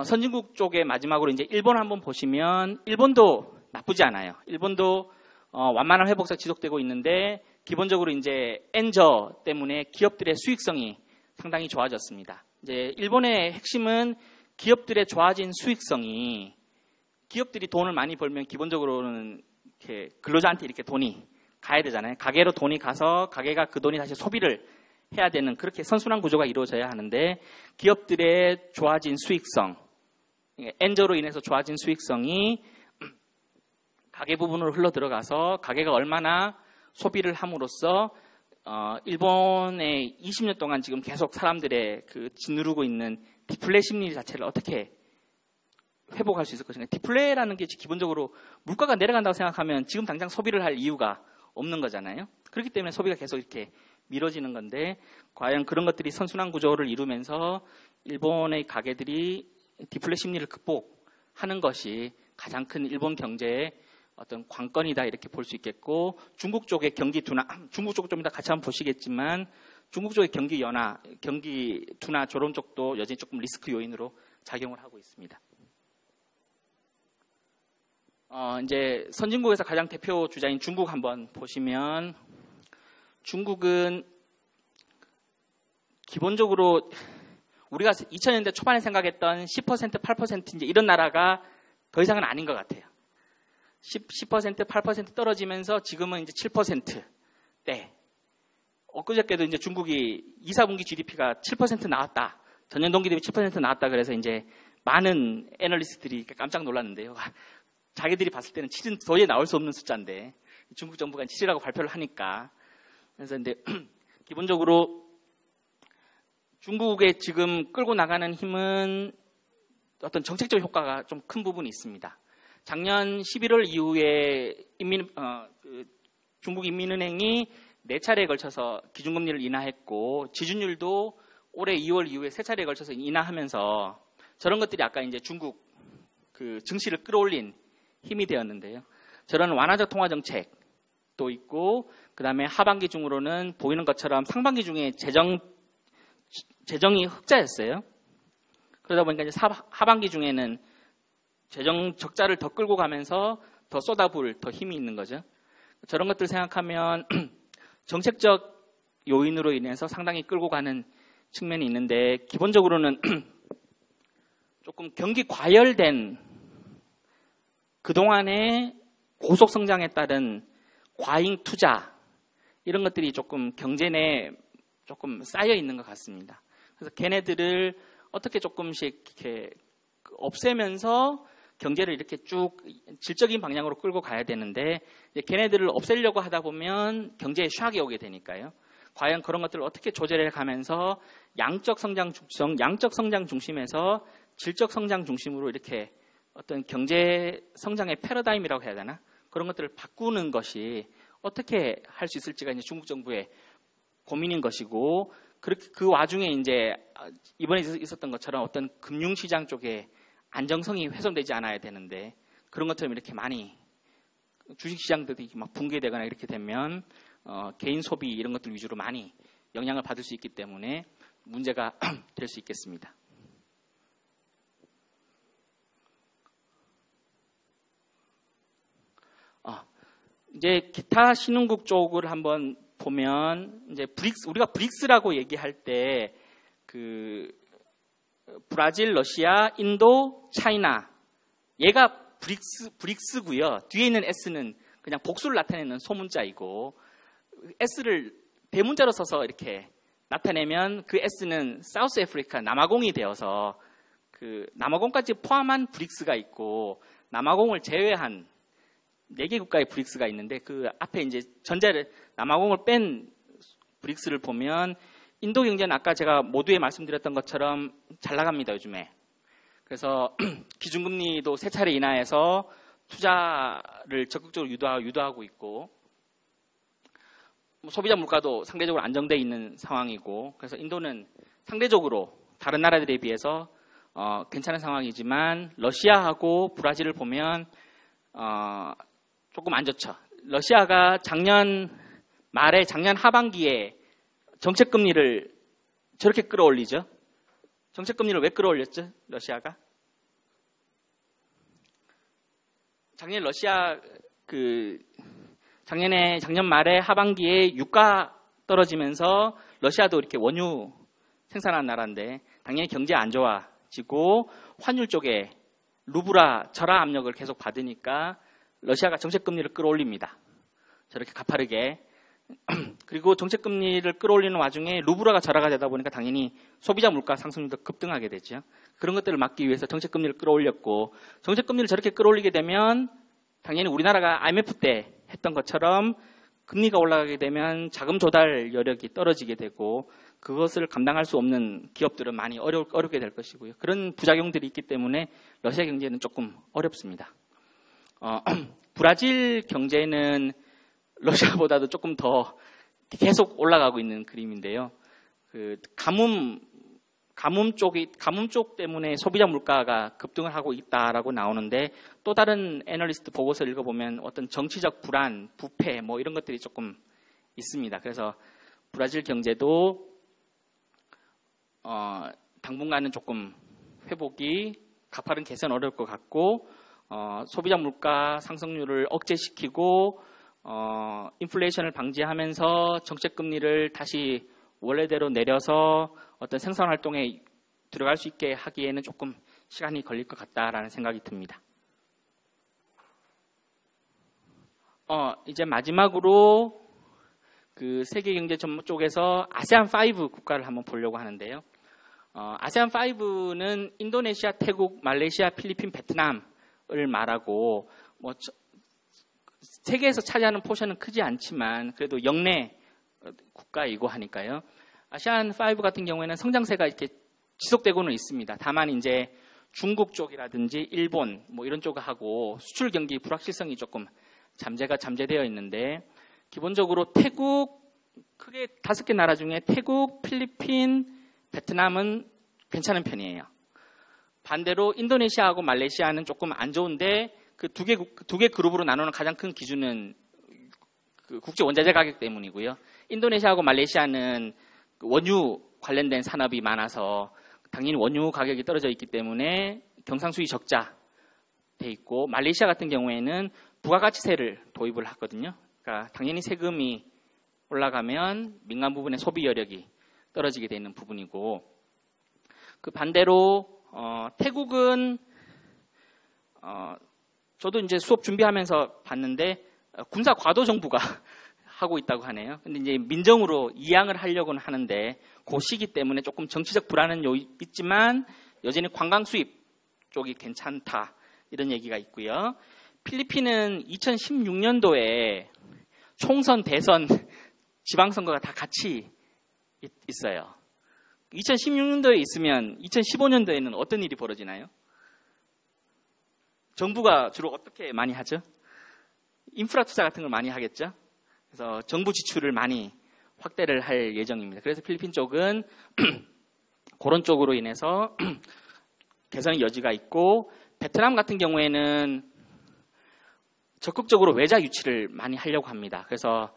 선진국 쪽에 마지막으로 이제 일본 한번 보시면 일본도 나쁘지 않아요. 일본도 완만한 회복세가 지속되고 있는데 기본적으로 이제 엔저 때문에 기업들의 수익성이 상당히 좋아졌습니다. 이제 일본의 핵심은 기업들의 좋아진 수익성이 기업들이 돈을 많이 벌면 기본적으로는 이렇게 근로자한테 이렇게 돈이 가야 되잖아요. 가게로 돈이 가서 가게가 그 돈이 다시 소비를 해야 되는 그렇게 선순환 구조가 이루어져야 하는데 기업들의 좋아진 수익성, 엔저로 인해서 좋아진 수익성이 가계 부분으로 흘러 들어가서 가계가 얼마나 소비를 함으로써 일본의 20년 동안 지금 계속 사람들의 그 짓누르고 있는 디플레 심리 자체를 어떻게 회복할 수 있을 것인가. 디플레라는 게 기본적으로 물가가 내려간다고 생각하면 지금 당장 소비를 할 이유가 없는 거잖아요. 그렇기 때문에 소비가 계속 이렇게 미뤄지는 건데 과연 그런 것들이 선순환 구조를 이루면서 일본의 가게들이 디플레 심리를 극복하는 것이 가장 큰 일본 경제의 어떤 관건이다 이렇게 볼 수 있겠고 중국 쪽의 경기 둔화, 중국 쪽 좀 이따 같이 한번 보시겠지만 중국 쪽의 경기 둔화 저런 쪽도 여전히 조금 리스크 요인으로 작용을 하고 있습니다. 이제 선진국에서 가장 대표 주자인 중국 한번 보시면 중국은 기본적으로 우리가 2000년대 초반에 생각했던 10%, 8% 이제 이런 나라가 더 이상은 아닌 것 같아요. 10%, 8% 떨어지면서 지금은 이제 7%대. 엊그저께도 이제 중국이 2, 4분기 GDP가 7% 나왔다. 전년 동기 대비 7% 나왔다. 그래서 이제 많은 애널리스트들이 깜짝 놀랐는데요. 자기들이 봤을 때는 7은 도저히 나올 수 없는 숫자인데 중국 정부가 7이라고 발표를 하니까. 그래서 이제 기본적으로 중국에 지금 끌고 나가는 힘은 어떤 정책적 효과가 좀 큰 부분이 있습니다. 작년 11월 이후에 중국 인민은행이 4차례에 걸쳐서 기준금리를 인하했고 지준율도 올해 2월 이후에 3차례에 걸쳐서 인하하면서 저런 것들이 아까 이제 중국 그 증시를 끌어올린 힘이 되었는데요. 저런 완화적 통화 정책도 있고 그다음에 하반기 중으로는 보이는 것처럼 상반기 중에 재정이 흑자였어요. 그러다 보니까 이제 하반기 중에는 재정 적자를 더 끌고 가면서 더 쏟아부을 더 힘이 있는 거죠. 저런 것들 생각하면 정책적 요인으로 인해서 상당히 끌고 가는 측면이 있는데 기본적으로는 조금 경기 과열된 그동안의 고속 성장에 따른 과잉 투자 이런 것들이 조금 경제 내에 조금 쌓여 있는 것 같습니다. 그래서 걔네들을 어떻게 조금씩 이렇게 없애면서 경제를 이렇게 쭉 질적인 방향으로 끌고 가야 되는데 이제 걔네들을 없애려고 하다 보면 경제에 샥이 오게 되니까요. 과연 그런 것들을 어떻게 조절해 가면서 양적 성장 중심에서 질적 성장 중심으로 이렇게 어떤 경제 성장의 패러다임이라고 해야 되나? 그런 것들을 바꾸는 것이 어떻게 할 수 있을지가 이제 중국 정부의 고민인 것이고 그 와중에 이제 이번에 있었던 것처럼 어떤 금융시장 쪽에 안정성이 훼손되지 않아야 되는데 그런 것처럼 이렇게 많이 주식시장들이 막 붕괴되거나 이렇게 되면 개인 소비 이런 것들 위주로 많이 영향을 받을 수 있기 때문에 문제가 될 수 있겠습니다. 이제 기타 신흥국 쪽을 한번 보면 이제 우리가 브릭스라고 얘기할 때 그 브라질, 러시아, 인도, 차이나 얘가 브릭스고요. 뒤에 있는 S는 그냥 복수를 나타내는 소문자이고 S를 대문자로 써서 이렇게 나타내면 그 S는 사우스 아프리카 남아공이 되어서 그 남아공까지 포함한 브릭스가 있고 남아공을 제외한 4개 국가의 브릭스가 있는데 그 앞에 이제 전제를 남아공을 뺀 브릭스를 보면 인도 경제는 아까 제가 모두에 말씀드렸던 것처럼 잘 나갑니다, 요즘에. 그래서 기준금리도 3차례 인하해서 투자를 적극적으로 유도하고 있고 소비자 물가도 상대적으로 안정되어 있는 상황이고 그래서 인도는 상대적으로 다른 나라들에 비해서 괜찮은 상황이지만 러시아하고 브라질을 보면 조금 안 좋죠. 러시아가 작년 하반기에 정책 금리를 저렇게 끌어올리죠? 정책 금리를 왜 끌어올렸죠? 러시아가? 작년 작년 말에 하반기에 유가 떨어지면서 러시아도 이렇게 원유 생산하는 나라인데 당연히 경제 안 좋아지고 환율 쪽에 루블화 절하 압력을 계속 받으니까 러시아가 정책 금리를 끌어올립니다. 저렇게 가파르게. 그리고 정책 금리를 끌어올리는 와중에 루블화가 절하가 되다 보니까 당연히 소비자 물가 상승률도 급등하게 되죠. 그런 것들을 막기 위해서 정책 금리를 끌어올렸고, 정책 금리를 저렇게 끌어올리게 되면 당연히 우리나라가 IMF 때 했던 것처럼 금리가 올라가게 되면 자금 조달 여력이 떨어지게 되고 그것을 감당할 수 없는 기업들은 많이 어렵게 될 것이고요. 그런 부작용들이 있기 때문에 러시아 경제는 조금 어렵습니다. 브라질 경제는 러시아보다도 조금 더 계속 올라가고 있는 그림인데요. 그 가뭄 쪽 때문에 소비자 물가가 급등을 하고 있다라고 나오는데, 또 다른 애널리스트 보고서를 읽어보면 어떤 정치적 불안, 부패 뭐 이런 것들이 조금 있습니다. 그래서 브라질 경제도 당분간은 조금 회복이 가파른 개선 어려울 것 같고, 소비자 물가 상승률을 억제시키고 인플레이션을 방지하면서 정책 금리를 다시 원래대로 내려서 어떤 생산 활동에 들어갈 수 있게 하기에는 조금 시간이 걸릴 것 같다라는 생각이 듭니다. 이제 마지막으로 그 세계 경제 전문 쪽에서 아세안 5 국가를 한번 보려고 하는데요. 아세안 5는 인도네시아, 태국, 말레이시아, 필리핀, 베트남을 말하고 뭐 세계에서 차지하는 포션은 크지 않지만 그래도 영내 국가이고 하니까요. 아세안 5 같은 경우에는 성장세가 이렇게 지속되고는 있습니다. 다만 이제 중국 쪽이라든지 일본 뭐 이런 쪽하고 수출 경기 불확실성이 조금 잠재되어 있는데, 기본적으로 태국, 크게 5개 나라 중에 태국, 필리핀, 베트남은 괜찮은 편이에요. 반대로 인도네시아하고 말레이시아는 조금 안 좋은데, 그 두 개 그룹으로 나누는 가장 큰 기준은 그 국제 원자재 가격 때문이고요. 인도네시아하고 말레이시아는 원유 관련된 산업이 많아서 당연히 원유 가격이 떨어져 있기 때문에 경상수지 적자 돼 있고, 말레이시아 같은 경우에는 부가가치세를 도입을 하거든요. 그러니까 당연히 세금이 올라가면 민간 부분의 소비 여력이 떨어지게 되는 부분이고, 그 반대로 태국은 저도 이제 수업 준비하면서 봤는데 군사 과도 정부가 하고 있다고 하네요. 근데 이제 민정으로 이양을 하려고는 하는데 그 시기 때문에 조금 정치적 불안은 있지만 여전히 관광 수입 쪽이 괜찮다 이런 얘기가 있고요. 필리핀은 2016년도에 총선, 대선, 지방선거가 다 같이 있어요. 2016년도에 있으면 2015년도에는 어떤 일이 벌어지나요? 정부가 주로 어떻게 많이 하죠? 인프라 투자 같은 걸 많이 하겠죠? 그래서 정부 지출을 많이 확대를 할 예정입니다. 그래서 필리핀 쪽은 그런 쪽으로 인해서 개선의 여지가 있고, 베트남 같은 경우에는 적극적으로 외자 유치를 많이 하려고 합니다. 그래서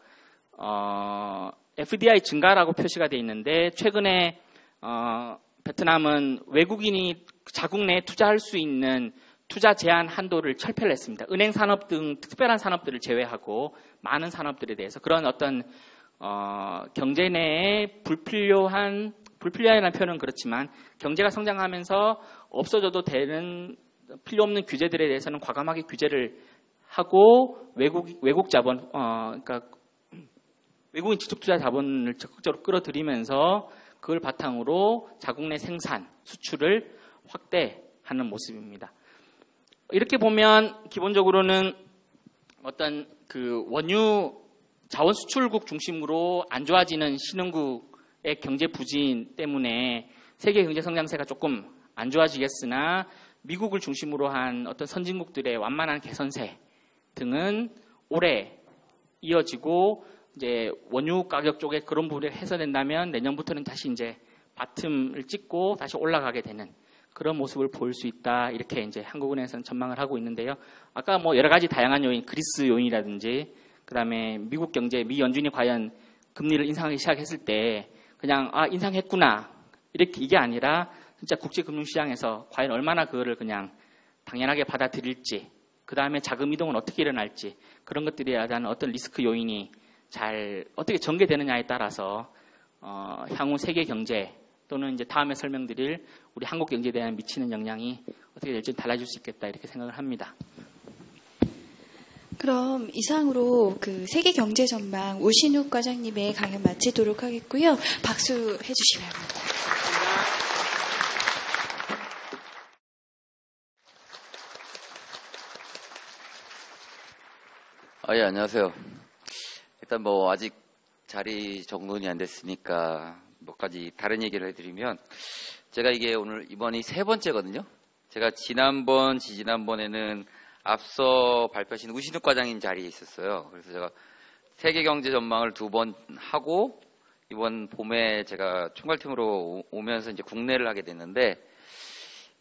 FDI 증가라고 표시가 되어 있는데, 최근에 베트남은 외국인이 자국 내에 투자할 수 있는 투자 제한 한도를 철폐를 했습니다. 은행 산업 등 특별한 산업들을 제외하고 많은 산업들에 대해서 그런 어떤 경제 내에 불필요한 표현은 그렇지만 경제가 성장하면서 없어져도 되는 필요 없는 규제들에 대해서는 과감하게 규제를 하고 외국 자본, 그러니까 외국인 지적 투자 자본을 적극적으로 끌어들이면서 그걸 바탕으로 자국 내 생산, 수출을 확대하는 모습입니다. 이렇게 보면 기본적으로는 어떤 그 원유 자원 수출국 중심으로 안 좋아지는 신흥국의 경제 부진 때문에 세계 경제 성장세가 조금 안 좋아지겠으나, 미국을 중심으로 한 어떤 선진국들의 완만한 개선세 등은 오래 이어지고, 이제 원유 가격 쪽에 그런 부분이 해소된다면 내년부터는 다시 이제 바텀을 찍고 다시 올라가게 되는 그런 모습을 보일 수 있다. 이렇게 이제 한국은행에서는 전망을 하고 있는데요. 아까 뭐 여러 가지 다양한 요인, 그리스 요인이라든지, 그다음에 미국 경제, 미 연준이 과연 금리를 인상하기 시작했을 때 그냥 인상했구나 이렇게 이게 아니라 진짜 국제금융시장에서 과연 얼마나 그거를 그냥 당연하게 받아들일지, 그 다음에 자금 이동은 어떻게 일어날지, 그런 것들에 대한 어떤 리스크 요인이 잘 어떻게 전개되느냐에 따라서 향후 세계 경제 또는 이제 다음에 설명드릴 우리 한국 경제에 대한 미치는 영향이 어떻게 될지 달라질 수 있겠다 이렇게 생각을 합니다. 그럼 이상으로 그 세계 경제 전망 오신욱 과장님의 강연 마치도록 하겠고요. 박수 해주시기 바랍니다. 예, 안녕하세요. 일단 뭐 아직 자리 정돈이 안 됐으니까 몇 가지 다른 얘기를 해드리면, 제가 이게 오늘 이번이 3번째거든요. 제가 지난번에는 앞서 발표하신 우신욱 과장님 자리에 있었어요. 그래서 제가 세계 경제 전망을 2번 하고 이번 봄에 제가 총괄팀으로 오면서 이제 국내를 하게 됐는데,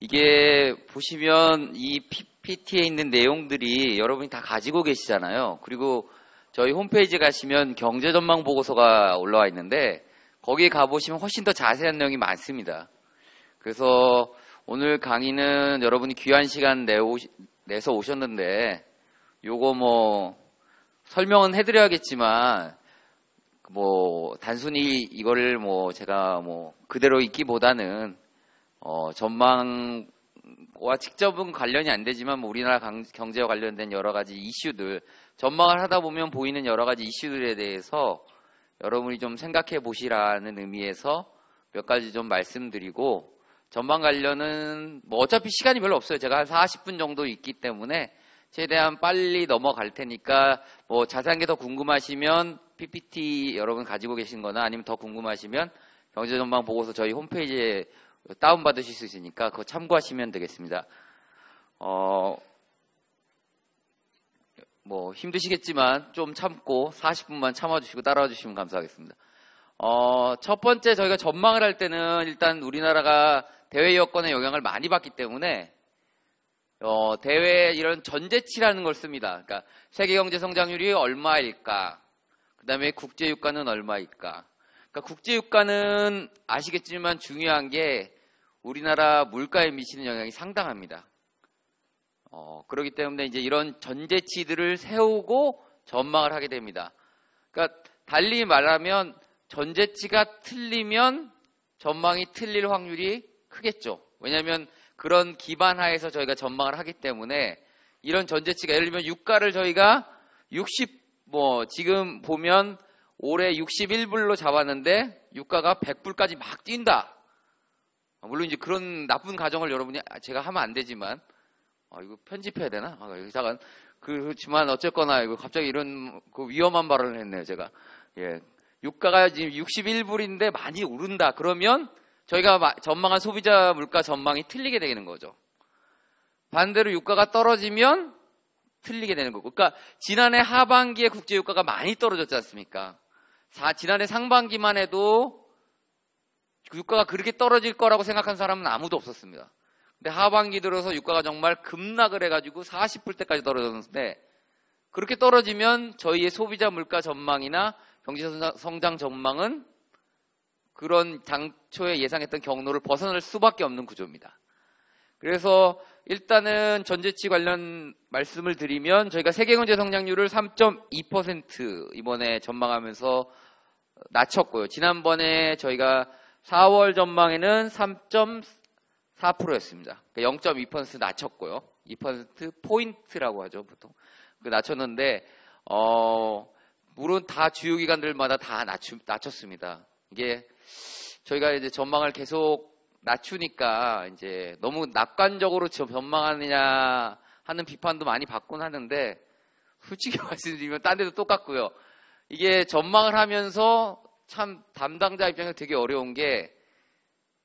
이게 보시면 이 PPT에 있는 내용들이 여러분이 다 가지고 계시잖아요. 그리고 저희 홈페이지 가시면 경제 전망 보고서가 올라와 있는데 거기에 가보시면 훨씬 더 자세한 내용이 많습니다. 그래서 오늘 강의는 여러분이 귀한 시간 내서 오셨는데 요거 뭐 설명은 해드려야겠지만 뭐 단순히 이거를 뭐 제가 뭐 그대로 읽기보다는 전망과 직접은 관련이 안 되지만 뭐 우리나라 경제와 관련된 여러 가지 이슈들, 전망을 하다 보면 보이는 여러 가지 이슈들에 대해서 여러분이 좀 생각해 보시라는 의미에서 몇 가지 좀 말씀드리고, 전망 관련은 뭐 어차피 시간이 별로 없어요. 제가 한 40분 정도 있기 때문에 최대한 빨리 넘어갈 테니까 뭐 자세한 게 더 궁금하시면 PPT 여러분 가지고 계신 거나 아니면 더 궁금하시면 경제전망 보고서 저희 홈페이지에 다운받으실 수 있으니까 그거 참고하시면 되겠습니다. 뭐 힘드시겠지만 좀 참고 40분만 참아주시고 따라와 주시면 감사하겠습니다. 첫 번째 저희가 전망을 할 때는 일단 우리나라가 대외 여건의 영향을 많이 받기 때문에 대외 이런 전제치라는 걸 씁니다. 그러니까 세계 경제 성장률이 얼마일까? 그다음에 국제 유가는 얼마일까? 그러니까 국제 유가는 아시겠지만 중요한 게 우리나라 물가에 미치는 영향이 상당합니다. 그렇기 때문에 이제 이런 전제치들을 세우고 전망을 하게 됩니다. 그러니까 달리 말하면 전제치가 틀리면 전망이 틀릴 확률이 크겠죠. 왜냐하면 그런 기반 하에서 저희가 전망을 하기 때문에 이런 전제치가, 예를 들면 유가를 저희가 지금 보면 올해 61불로 잡았는데 유가가 100불까지 막 뛴다. 물론 이제 그런 나쁜 가정을 여러분이 제가 하면 안 되지만, 이거 편집해야 되나? 잠깐. 그렇지만 어쨌거나 이거 갑자기 이런 그 위험한 발언을 했네요, 제가. 예. 유가가 지금 61불인데 많이 오른다. 그러면 저희가 전망한 소비자 물가 전망이 틀리게 되는 거죠. 반대로 유가가 떨어지면 틀리게 되는 거고. 그러니까 지난해 하반기에 국제 유가가 많이 떨어졌지 않습니까? 지난해 상반기만 해도 유가가 그렇게 떨어질 거라고 생각한 사람은 아무도 없었습니다. 근데 하반기 들어서 유가가 정말 급락을 해가지고 40불대까지 떨어졌는데, 그렇게 떨어지면 저희의 소비자 물가 전망이나 경제 성장 전망은 그런 당초에 예상했던 경로를 벗어날 수밖에 없는 구조입니다. 그래서 일단은 전제치 관련 말씀을 드리면, 저희가 세계 경제 성장률을 3.2% 이번에 전망하면서 낮췄고요. 지난번에 저희가 4월 전망에는 3.4%였습니다. 0.2% 낮췄고요. 2%포인트라고 하죠, 보통. 낮췄는데, 물론 다 주요 기관들마다 다 낮췄습니다. 이게 저희가 이제 전망을 계속 낮추니까 이제 너무 낙관적으로 전망하느냐 하는 비판도 많이 받곤 하는데, 솔직히 말씀드리면 딴 데도 똑같고요. 이게 전망을 하면서 참 담당자 입장에서 되게 어려운 게,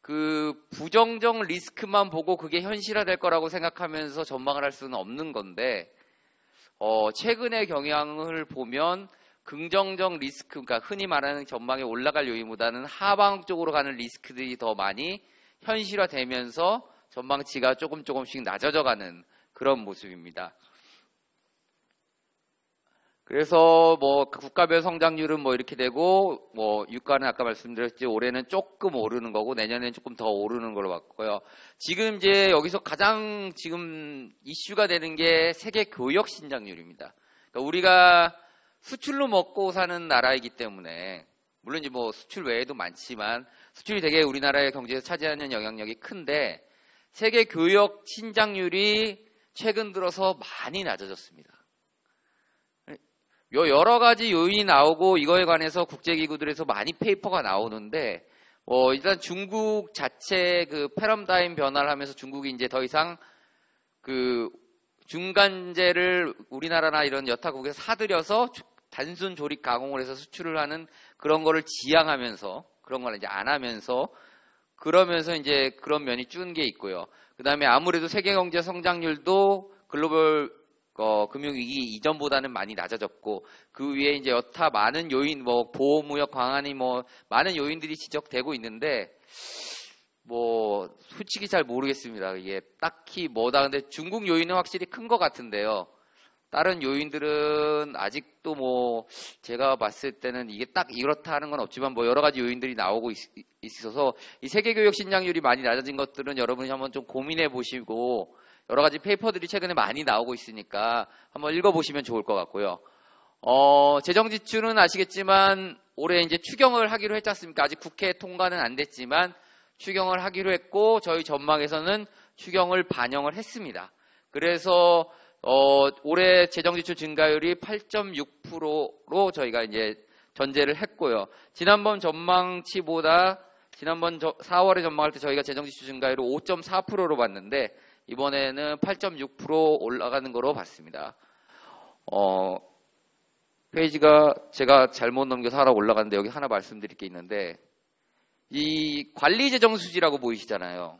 그 부정적 리스크만 보고 그게 현실화될 거라고 생각하면서 전망을 할 수는 없는 건데, 최근의 경향을 보면 긍정적 리스크, 그러니까 흔히 말하는 전망에 올라갈 요인보다는 하방 쪽으로 가는 리스크들이 더 많이 현실화되면서 전망치가 조금씩 낮아져 가는 그런 모습입니다. 그래서 뭐 국가별 성장률은 뭐 이렇게 되고 뭐 유가는 아까 말씀드렸지 올해는 조금 오르는 거고 내년에는 조금 더 오르는 걸로 봤고요. 지금 이제 여기서 가장 지금 이슈가 되는 게 세계 교역 신장률입니다. 그러니까 우리가 수출로 먹고 사는 나라이기 때문에 물론 이제 뭐 수출 외에도 많지만 수출이 되게 우리나라의 경제에서 차지하는 영향력이 큰데 세계 교역 신장률이 최근 들어서 많이 낮아졌습니다. 여러 가지 요인이 나오고 이거에 관해서 국제기구들에서 많이 페이퍼가 나오는데 일단 중국 자체 그 패러다임 변화를 하면서 중국이 이제 더 이상 그 중간재를 우리나라나 이런 여타국에서 사들여서 단순 조립 가공을 해서 수출을 하는 그런 거를 지양하면서 그런 걸 이제 안 하면서 그러면서 이제 그런 면이 준 게 있고요. 그 다음에 아무래도 세계 경제 성장률도 글로벌 금융위기 이전보다는 많이 낮아졌고 그 위에 이제 여타 많은 요인 뭐 보호무역 강화니 뭐 많은 요인들이 지적되고 있는데 뭐 솔직히 잘 모르겠습니다. 이게 딱히 뭐다. 근데 중국 요인은 확실히 큰 것 같은데요. 다른 요인들은 아직도 뭐 제가 봤을 때는 이게 딱 이렇다 하는 건 없지만 뭐 여러 가지 요인들이 나오고 있어서 이 세계 교역 신장률이 많이 낮아진 것들은 여러분이 한번 좀 고민해 보시고 여러 가지 페이퍼들이 최근에 많이 나오고 있으니까 한번 읽어보시면 좋을 것 같고요. 재정 지출은 아시겠지만 올해 이제 추경을 하기로 했지 않습니까? 아직 국회 통과는 안 됐지만 추경을 하기로 했고 저희 전망에서는 추경을 반영을 했습니다. 그래서 올해 재정 지출 증가율이 8.6%로 저희가 이제 전제를 했고요. 지난번 전망치보다 지난번 4월에 전망할 때 저희가 재정 지출 증가율을 5.4%로 봤는데 이번에는 8.6% 올라가는 거로 봤습니다. 페이지가 제가 잘못 넘겨서 하나 올라갔는데 여기 하나 말씀드릴 게 있는데 이 관리재정수지라고 보이시잖아요.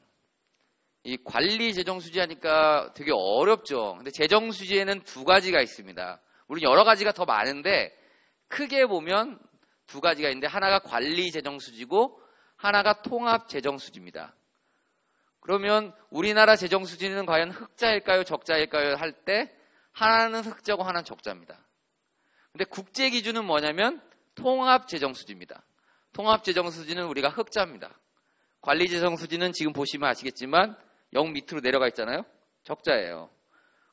이 관리재정수지 하니까 되게 어렵죠. 근데 재정수지에는 두 가지가 있습니다. 물론 여러 가지가 더 많은데 크게 보면 두 가지가 있는데 하나가 관리재정수지고 하나가 통합재정수지입니다. 그러면 우리나라 재정수지는 과연 흑자일까요? 적자일까요? 할 때 하나는 흑자고 하나는 적자입니다. 근데 국제기준은 뭐냐면 통합재정수지입니다. 통합재정수지는 우리가 흑자입니다. 관리재정수지는 지금 보시면 아시겠지만 0 밑으로 내려가 있잖아요. 적자예요.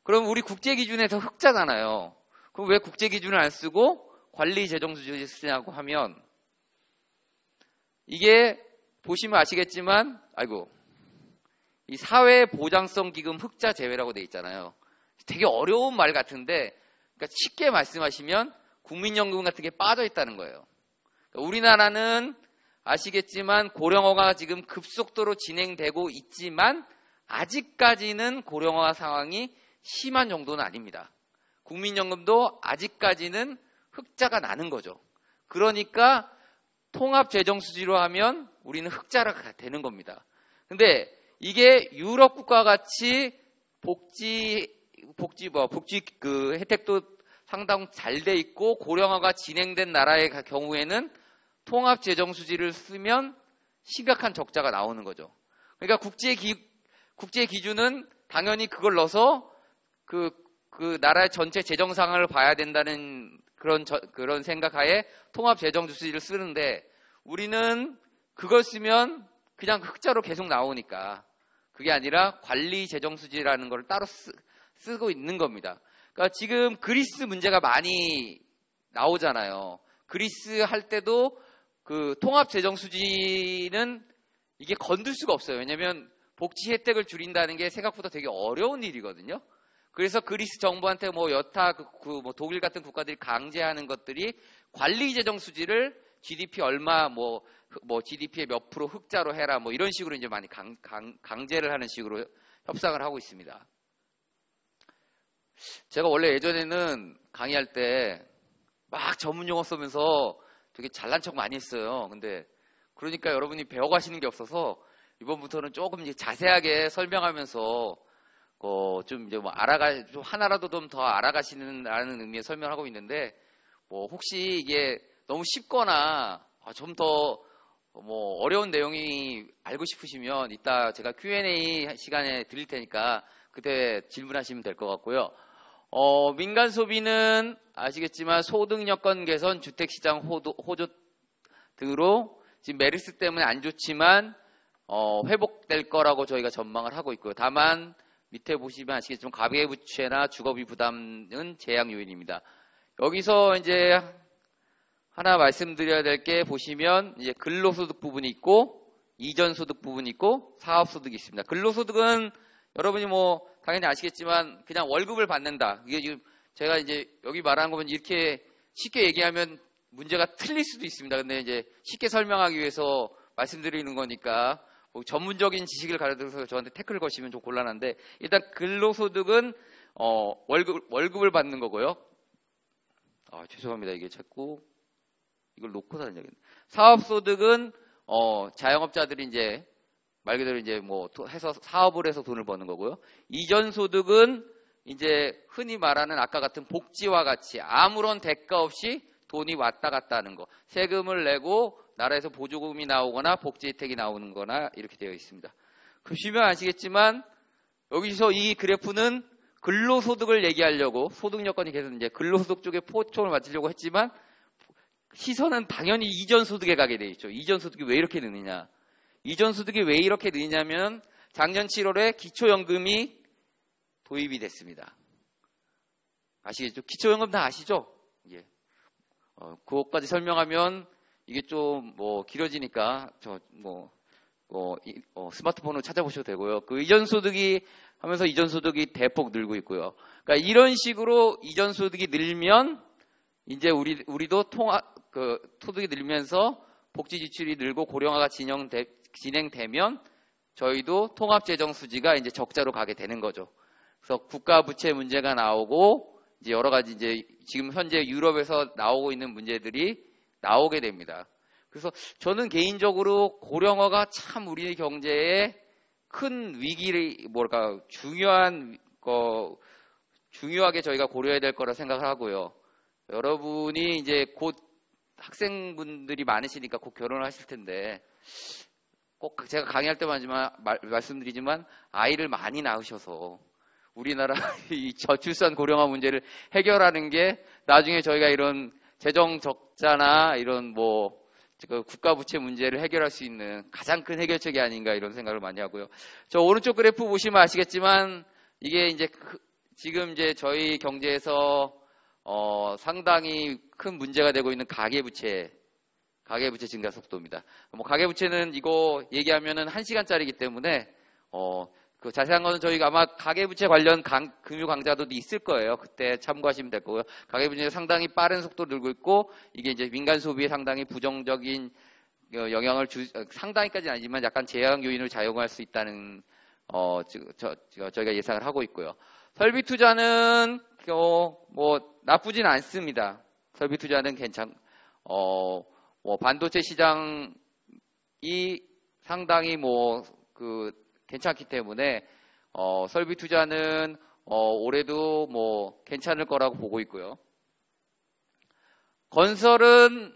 그럼 우리 국제기준에서 흑자잖아요. 그럼 왜 국제기준을 안 쓰고 관리재정수지를 쓰냐고 하면 이게 보시면 아시겠지만 이 사회보장성기금 흑자 제외라고 돼 있잖아요. 되게 어려운 말 같은데 그러니까 쉽게 말씀하시면 국민연금 같은 게 빠져 있다는 거예요. 그러니까 우리나라는 아시겠지만 고령화가 지금 급속도로 진행되고 있지만 아직까지는 고령화 상황이 심한 정도는 아닙니다. 국민연금도 아직까지는 흑자가 나는 거죠. 그러니까 통합재정수지로 하면 우리는 흑자가 되는 겁니다. 근데 이게 유럽 국가 같이 복지 그 혜택도 상당 잘 돼 있고 고령화가 진행된 나라의 경우에는 통합재정수지를 쓰면 심각한 적자가 나오는 거죠. 그러니까 국제 기준은 당연히 그걸 넣어서 그 나라의 전체 재정 상황을 봐야 된다는 그런 생각하에 통합재정수지를 쓰는데 우리는 그걸 쓰면 그냥 흑자로 계속 나오니까 그게 아니라 관리재정수지라는 걸 따로 쓰고 있는 겁니다. 그러니까 지금 그리스 문제가 많이 나오잖아요. 그리스 할 때도 그 통합재정수지는 이게 건들 수가 없어요. 왜냐하면 복지 혜택을 줄인다는 게 생각보다 되게 어려운 일이거든요. 그래서 그리스 정부한테 뭐 여타 뭐 독일 같은 국가들이 강제하는 것들이 관리재정수지를 GDP 얼마 뭐 GDP의 몇 프로 흑자로 해라 뭐 이런 식으로 이제 많이 강제를 하는 식으로 협상을 하고 있습니다. 제가 원래 예전에는 강의할 때 막 전문 용어 쓰면서 되게 잘난 척 많이 했어요. 근데 그러니까 여러분이 배워가시는 게 없어서 이번부터는 조금 이제 자세하게 설명하면서 좀 이제 뭐 좀 하나라도 좀 더 알아가시는라는 의미의 설명하고 있는데 뭐 혹시 이게 너무 쉽거나 좀 더 뭐 어려운 내용이 알고 싶으시면 이따 제가 Q&A 시간에 드릴 테니까 그때 질문하시면 될 것 같고요. 민간 소비는 아시겠지만 소득 여건 개선, 주택시장 호조 등으로 지금 메르스 때문에 안 좋지만 회복될 거라고 저희가 전망을 하고 있고요. 다만 밑에 보시면 아시겠지만 가계부채나 주거비 부담은 제약 요인입니다. 여기서 이제 하나 말씀드려야 될 게 보시면 이제 근로소득 부분이 있고 이전소득 부분이 있고 사업소득이 있습니다. 근로소득은 여러분이 뭐 당연히 아시겠지만 그냥 월급을 받는다. 이게 지금 제가 이제 여기 말하는 거면 이렇게 쉽게 얘기하면 문제가 틀릴 수도 있습니다. 근데 이제 쉽게 설명하기 위해서 말씀드리는 거니까 뭐 전문적인 지식을 가르쳐서 저한테 태클을 거시면 좀 곤란한데 일단 근로소득은 월급을 받는 거고요. 죄송합니다. 이게 자꾸 이걸 놓고 다녀야겠네. 사업소득은 자영업자들이 이제 말 그대로 이제 뭐 해서 사업을 해서 돈을 버는 거고요. 이전소득은 이제 흔히 말하는 아까 같은 복지와 같이 아무런 대가 없이 돈이 왔다 갔다 하는 거. 세금을 내고 나라에서 보조금이 나오거나 복지 혜택이 나오는 거나 이렇게 되어 있습니다. 보시면 아시겠지만 여기서 이 그래프는 근로소득을 얘기하려고 소득 여건이 계속 이제 근로소득 쪽에 포점을 맞추려고 했지만 시선은 당연히 이전소득에 가게 돼 있죠. 이전소득이 왜 이렇게 느느냐. 이전소득이 왜 이렇게 느냐면 작년 7월에 기초연금이 도입이 됐습니다. 아시겠죠? 기초연금 다 아시죠? 예. 그것까지 설명하면 이게 좀 뭐 길어지니까 스마트폰으로 찾아보셔도 되고요. 그 이전소득이 하면서 이전소득이 대폭 늘고 있고요. 그러니까 이런 식으로 이전소득이 늘면 이제 우리도 소득이 늘면서 복지 지출이 늘고 고령화가 진행되면 저희도 통합재정 수지가 이제 적자로 가게 되는 거죠. 그래서 국가 부채 문제가 나오고 이제 여러 가지 이제 지금 현재 유럽에서 나오고 있는 문제들이 나오게 됩니다. 그래서 저는 개인적으로 고령화가 참 우리 경제에 큰 위기를 중요하게 저희가 고려해야 될 거라 생각을 하고요. 여러분이 이제 곧 학생분들이 많으시니까 곧 결혼하실 텐데 꼭 제가 강의할 때만 말씀드리지만 아이를 많이 낳으셔서 우리나라 이 저출산 고령화 문제를 해결하는 게 나중에 저희가 이런 재정 적자나 이런 국가 부채 문제를 해결할 수 있는 가장 큰 해결책이 아닌가 이런 생각을 많이 하고요. 저 오른쪽 그래프 보시면 아시겠지만 이게 이제 지금 이제 저희 경제에서 상당히 큰 문제가 되고 있는 가계부채 증가 속도입니다. 가계부채는 이거 얘기하면은 1시간짜리이기 때문에 그 자세한 거는 저희가 아마 가계부채 관련 금융 강좌도 있을 거예요. 그때 참고하시면 될 거고요. 가계부채가 상당히 빠른 속도로 늘고 있고 이게 이제 민간 소비에 상당히 부정적인 영향을 상당히까지는 아니지만 약간 제약 요인을 작용할 수 있다는 저희가 예상을 하고 있고요. 설비 투자는 나쁘진 않습니다. 설비 투자는 반도체 시장이 상당히 괜찮기 때문에 설비 투자는 올해도 괜찮을 거라고 보고 있고요. 건설은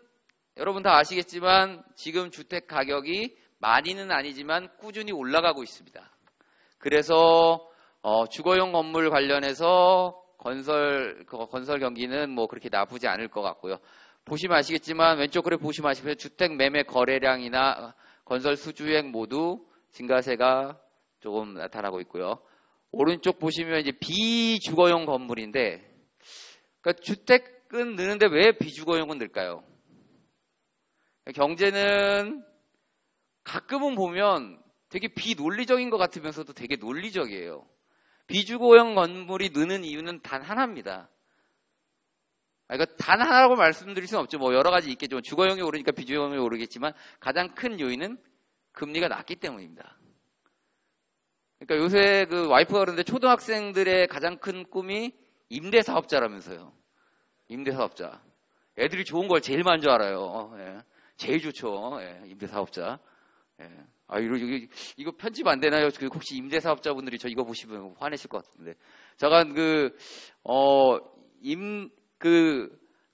여러분 다 아시겠지만 지금 주택 가격이 많이는 아니지만 꾸준히 올라가고 있습니다. 그래서 주거용 건물 관련해서 건설 경기는 그렇게 나쁘지 않을 것 같고요. 보시면 아시겠지만 왼쪽 그래프 보시면 아시겠지만 주택 매매 거래량이나 건설 수주액 모두 증가세가 조금 나타나고 있고요. 오른쪽 보시면 이제 비주거용 건물인데, 그러니까 주택은 느는데 왜 비주거용은 늘까요? 경제는 가끔은 보면 되게 비논리적인 것 같으면서도 되게 논리적이에요. 비주거용 건물이 느는 이유는 단 하나입니다. 그러니까 단 하나라고 말씀드릴 수는 없죠. 여러 가지 있겠죠. 주거용이 오르니까 비주거용이 오르겠지만 가장 큰 요인은 금리가 낮기 때문입니다. 그러니까 요새 와이프가 그러는데 초등학생들의 가장 큰 꿈이 임대사업자라면서요. 임대사업자. 애들이 좋은 걸 제일 많은 줄 알아요. 예. 제일 좋죠. 예. 임대사업자. 예. 이거 편집 안 되나요? 혹시 임대사업자분들이 저 이거 보시면 화내실 것 같은데. 잠깐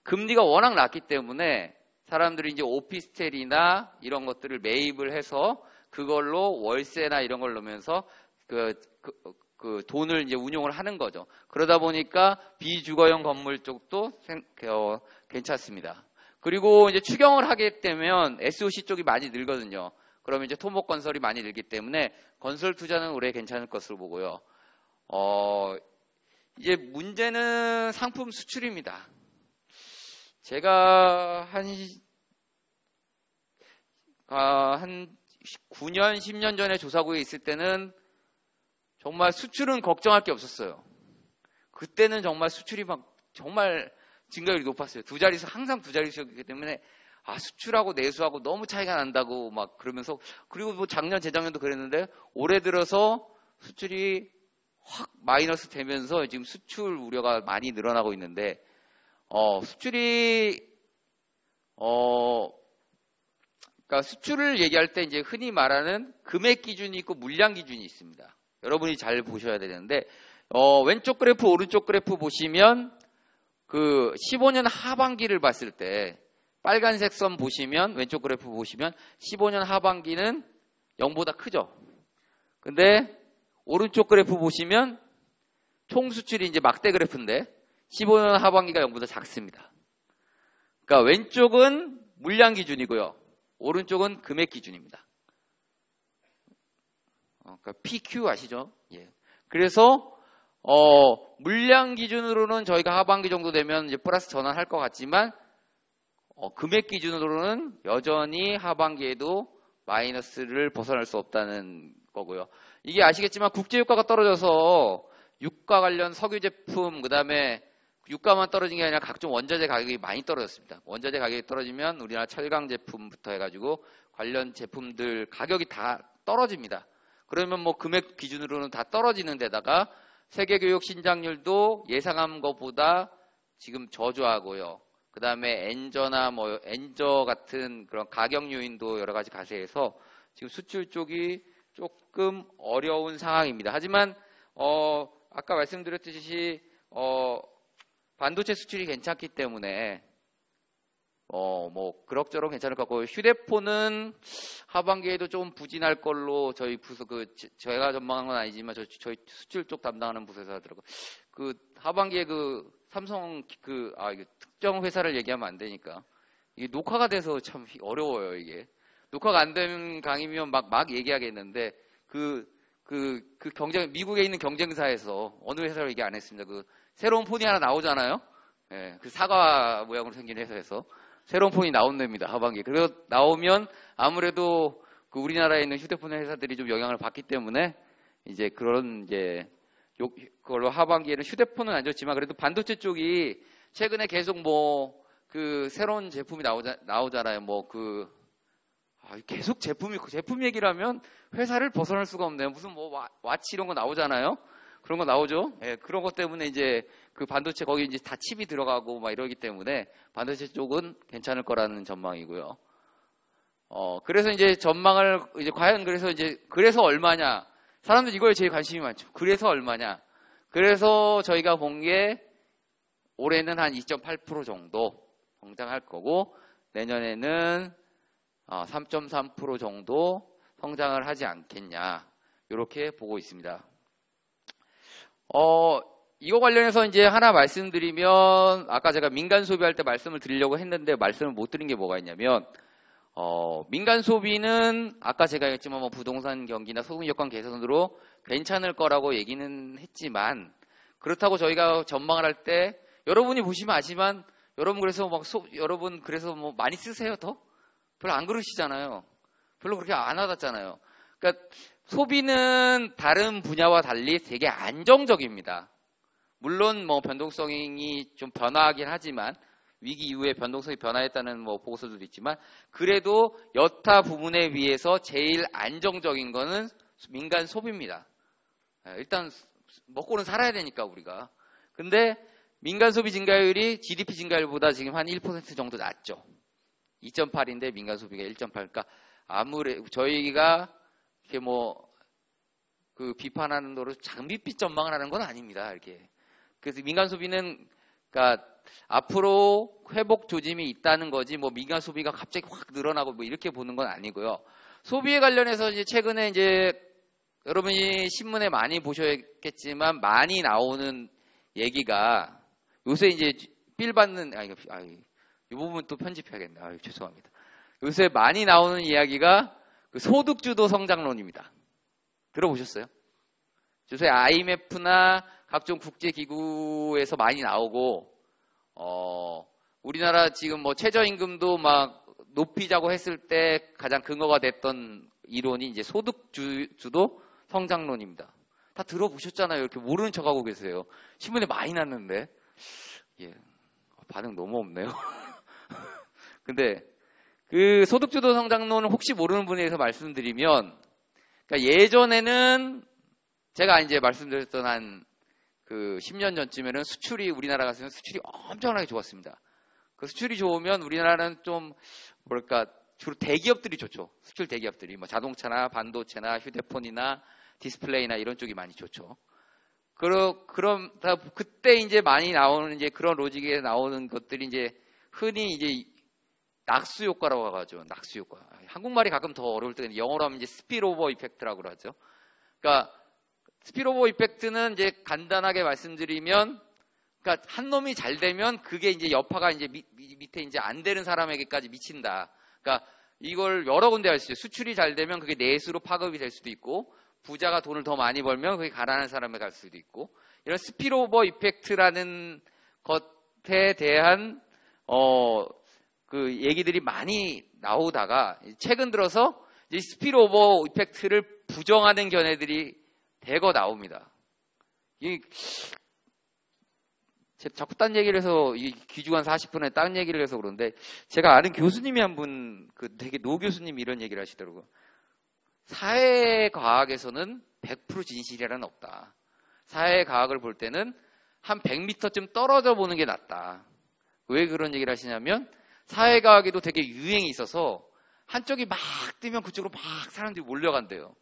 금리가 워낙 낮기 때문에 사람들이 이제 오피스텔이나 이런 것들을 매입을 해서 그걸로 월세나 이런 걸 넣으면서 그 돈을 이제 운용을 하는 거죠. 그러다 보니까 비주거형 건물 쪽도 괜찮습니다. 그리고 이제 추경을 하게 되면 SOC 쪽이 많이 늘거든요. 그러면 이제 토목건설이 많이 늘기 때문에 건설 투자는 올해 괜찮을 것으로 보고요. 이제 문제는 상품 수출입니다. 제가 한 9년, 10년 전에 조사구에 있을 때는 정말 수출은 걱정할 게 없었어요. 그때는 정말 수출이 정말 증가율이 높았어요. 항상 두 자릿수였기 때문에 수출하고 내수하고 너무 차이가 난다고 막 그러면서, 그리고 뭐 작년, 재작년도 그랬는데 올해 들어서 수출이 확 마이너스 되면서 지금 수출 우려가 많이 늘어나고 있는데, 그러니까 수출을 얘기할 때 이제 흔히 말하는 금액 기준이 있고 물량 기준이 있습니다. 여러분이 잘 보셔야 되는데, 왼쪽 그래프, 오른쪽 그래프 보시면 그 15년 하반기를 봤을 때 빨간색 선 보시면, 왼쪽 그래프 보시면 15년 하반기는 0보다 크죠. 근데 오른쪽 그래프 보시면 총 수출이 이제 막대 그래프인데 15년 하반기가 0보다 작습니다. 그러니까 왼쪽은 물량 기준이고요. 오른쪽은 금액 기준입니다. 그러니까 PQ 아시죠? 예. 그래서 물량 기준으로는 저희가 하반기 정도 되면 이제 플러스 전환할 것 같지만, 금액 기준으로는 여전히 하반기에도 마이너스를 벗어날 수 없다는 거고요. 이게 아시겠지만 국제유가가 떨어져서 유가 관련 석유 제품, 그 다음에 유가만 떨어진 게 아니라 각종 원자재 가격이 많이 떨어졌습니다. 원자재 가격이 떨어지면 우리나라 철강 제품부터 해가지고 관련 제품들 가격이 다 떨어집니다. 그러면 뭐 금액 기준으로는 다 떨어지는 데다가 세계교역 신장률도 예상한 것보다 지금 저조하고요. 그 다음에 엔저 같은 그런 가격 요인도 여러 가지 가세해서 지금 수출 쪽이 조금 어려운 상황입니다. 하지만 아까 말씀드렸듯이 반도체 수출이 괜찮기 때문에 뭐 그럭저럭 괜찮을 것 같고, 휴대폰은 하반기에도 좀 부진할 걸로 저희 부서 저희가 전망한 건 아니지만 저희 수출 쪽 담당하는 부서에서 하더라고요. 그 하반기에 그 삼성 이게 특정 회사를 얘기하면 안 되니까 이게 녹화가 돼서 참 어려워요. 이게 녹화가 안 되는 강의면 막 얘기하겠는데 미국에 있는 경쟁사에서 어느 회사로 얘기 안 했습니다. 그 새로운 폰이 하나 나오잖아요. 예, 그 사과 모양으로 생긴 회사에서 새로운 폰이 나온답니다. 하반기에. 그래서 나오면 아무래도 그 우리나라에 있는 휴대폰 회사들이 좀 영향을 받기 때문에 이제 그걸로 하반기에는 휴대폰은 안 좋지만 그래도 반도체 쪽이 최근에 계속 그 새로운 제품이 나오잖아요. 계속 제품 얘기를 하면 회사를 벗어날 수가 없네요. 무슨 와치 이런 거 나오잖아요. 그런 거 나오죠. 예, 그런 것 때문에 이제 그 반도체 거기 이제 다 칩이 들어가고 막 이러기 때문에 반도체 쪽은 괜찮을 거라는 전망이고요. 그래서 이제 전망을 이제 과연 그래서 얼마냐? 사람들 이거에 제일 관심이 많죠. 그래서 얼마냐? 그래서 저희가 본 게 올해는 한 2.8% 정도 성장할 거고 내년에는 3.3% 정도 성장을 하지 않겠냐, 이렇게 보고 있습니다. 이거 관련해서 이제 하나 말씀드리면, 아까 제가 민간 소비할 때 말씀을 드리려고 했는데 말씀을 못 드린 게 뭐가 있냐면, 민간 소비는 아까 제가 했지만 부동산 경기나 소금 여건 개선으로 괜찮을 거라고 얘기는 했지만, 그렇다고 저희가 전망을 할 때 여러분이 보시면 아시지만 여러분 그래서 많이 쓰세요 더? 별로 안 그러시잖아요. 별로 그렇게 안 와닿잖아요. 그러니까 소비는 다른 분야와 달리 되게 안정적입니다. 물론 변동성이 좀 변화하긴 하지만, 위기 이후에 변동성이 변화했다는 보고서들도 있지만, 그래도 여타 부분에 비해서 제일 안정적인 거는 민간 소비입니다. 일단 먹고는 살아야 되니까 우리가. 근데 민간 소비 증가율이 GDP 증가율보다 지금 한 1% 정도 낮죠. 2.8인데 민간 소비가 1.8. 그러니까 아무래도 저희가 이렇게 비판하는 대로 장밋빛 전망을 하는 건 아닙니다. 이렇게. 그래서 민간 소비는 그러니까 앞으로 회복 조짐이 있다는 거지, 민간 소비가 갑자기 확 늘어나고 이렇게 보는 건 아니고요. 소비에 관련해서 이제 최근에 이제 여러분이 신문에 많이 보셨겠지만 많이 나오는 얘기가 요새 이제 빌 받는 이 부분 또 편집해야겠네. 죄송합니다. 요새 많이 나오는 이야기가 그 소득주도 성장론입니다. 들어보셨어요? 요새 IMF나 각종 국제기구에서 많이 나오고 우리나라 지금 뭐 최저임금도 막 높이자고 했을 때 가장 근거가 됐던 이론이 이제 소득주도 성장론입니다. 다 들어보셨잖아요. 이렇게 모르는 척하고 계세요. 신문에 많이 났는데. 예. 반응 너무 없네요. 근데 그 소득주도 성장론을 혹시 모르는 분에 대해서 말씀드리면, 그러니까 예전에는 제가 이제 말씀드렸던 한 그 10년 전쯤에는 수출이 우리나라 같은 수출이 엄청나게 좋았습니다. 그 수출이 좋으면 우리나라는 좀 뭐랄까 주로 대기업들이 좋죠. 수출 대기업들이 뭐 자동차나 반도체나 휴대폰이나 디스플레이나 이런 쪽이 많이 좋죠. 그럼 그때 이제 많이 나오는 이제 그런 로직에 나오는 것들이 이제 흔히 이제 낙수 효과라고 하죠. 낙수 효과. 한국말이 가끔 더 어려울 때는 영어로 하면 이제 스피로버 이펙트라고 하죠. 그러니까 스피로버 이펙트는 이제 간단하게 말씀드리면, 그러니까 한 놈이 잘 되면 그게 이제 여파가 이제 밑에 이제 안 되는 사람에게까지 미친다. 그러니까 이걸 여러 군데 할 수 있어요. 수출이 잘 되면 그게 내수로 파급이 될 수도 있고, 부자가 돈을 더 많이 벌면 그게 가난한 사람에 갈 수도 있고, 이런 스피로버 이펙트라는 것에 대한 그 얘기들이 많이 나오다가 최근 들어서 이 스피로버 이펙트를 부정하는 견해들이 대거 나옵니다. 자꾸 딴 얘기를 해서 귀주간 40분에 딴 얘기를 해서 그런데, 제가 아는 교수님이 한 분, 되게 노 교수님이 이런 얘기를 하시더라고요. 사회과학에서는 100% 진실이라는 없다. 사회과학을 볼 때는 한 100m쯤 떨어져 보는 게 낫다. 왜 그런 얘기를 하시냐면, 사회과학에도 되게 유행이 있어서 한쪽이 막 뜨면 그쪽으로 막 사람들이 몰려간대요.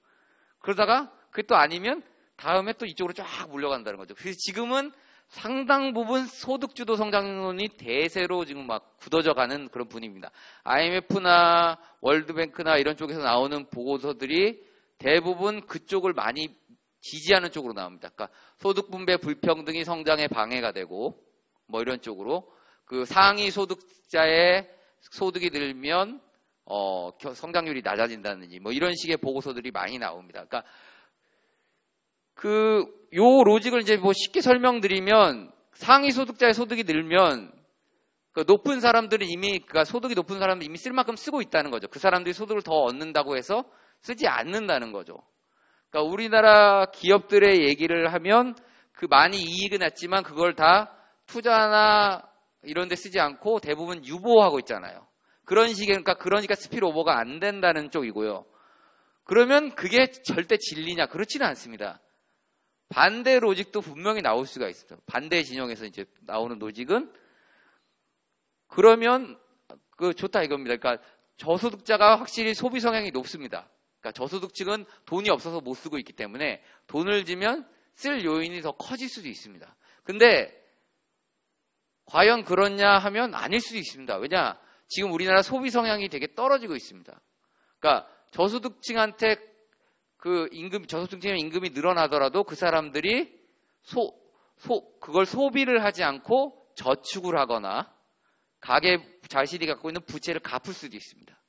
그러다가 그게 또 아니면 다음에 또 이쪽으로 쫙 몰려간다는 거죠. 그래서 지금은 상당 부분 소득주도 성장론이 대세로 지금 막 굳어져 가는 그런 분위기입니다. IMF나 월드뱅크나 이런 쪽에서 나오는 보고서들이 대부분 그쪽을 많이 지지하는 쪽으로 나옵니다. 그러니까 소득 분배 불평등이 성장에 방해가 되고 뭐 이런 쪽으로, 그 상위 소득자의 소득이 늘면 성장률이 낮아진다든지 뭐 이런 식의 보고서들이 많이 나옵니다. 그러니까 요 로직을 이제 뭐 쉽게 설명드리면, 상위 소득자의 소득이 늘면 그 높은 사람들은 이미, 그러니까 소득이 높은 사람들은 이미 쓸 만큼 쓰고 있다는 거죠. 그 사람들이 소득을 더 얻는다고 해서 쓰지 않는다는 거죠. 그러니까 우리나라 기업들의 얘기를 하면 그 많이 이익은 났지만 그걸 다 투자나 이런 데 쓰지 않고 대부분 유보하고 있잖아요. 그런 식의, 그러니까 스피로버가 안 된다는 쪽이고요. 그러면 그게 절대 진리냐? 그렇지는 않습니다. 반대 로직도 분명히 나올 수가 있어요. 반대 진영에서 이제 나오는 로직은, 그러면 좋다 이겁니다. 그러니까 저소득자가 확실히 소비 성향이 높습니다. 그러니까 저소득층은 돈이 없어서 못 쓰고 있기 때문에 돈을 지면 쓸 요인이 더 커질 수도 있습니다. 근데 과연 그렇냐 하면 아닐 수도 있습니다. 왜냐? 지금 우리나라 소비 성향이 되게 떨어지고 있습니다. 그러니까 저소득층한테 저소득층의 임금이 늘어나더라도 그 사람들이 그걸 소비를 하지 않고 저축을 하거나 가계 자신이 갖고 있는 부채를 갚을 수도 있습니다.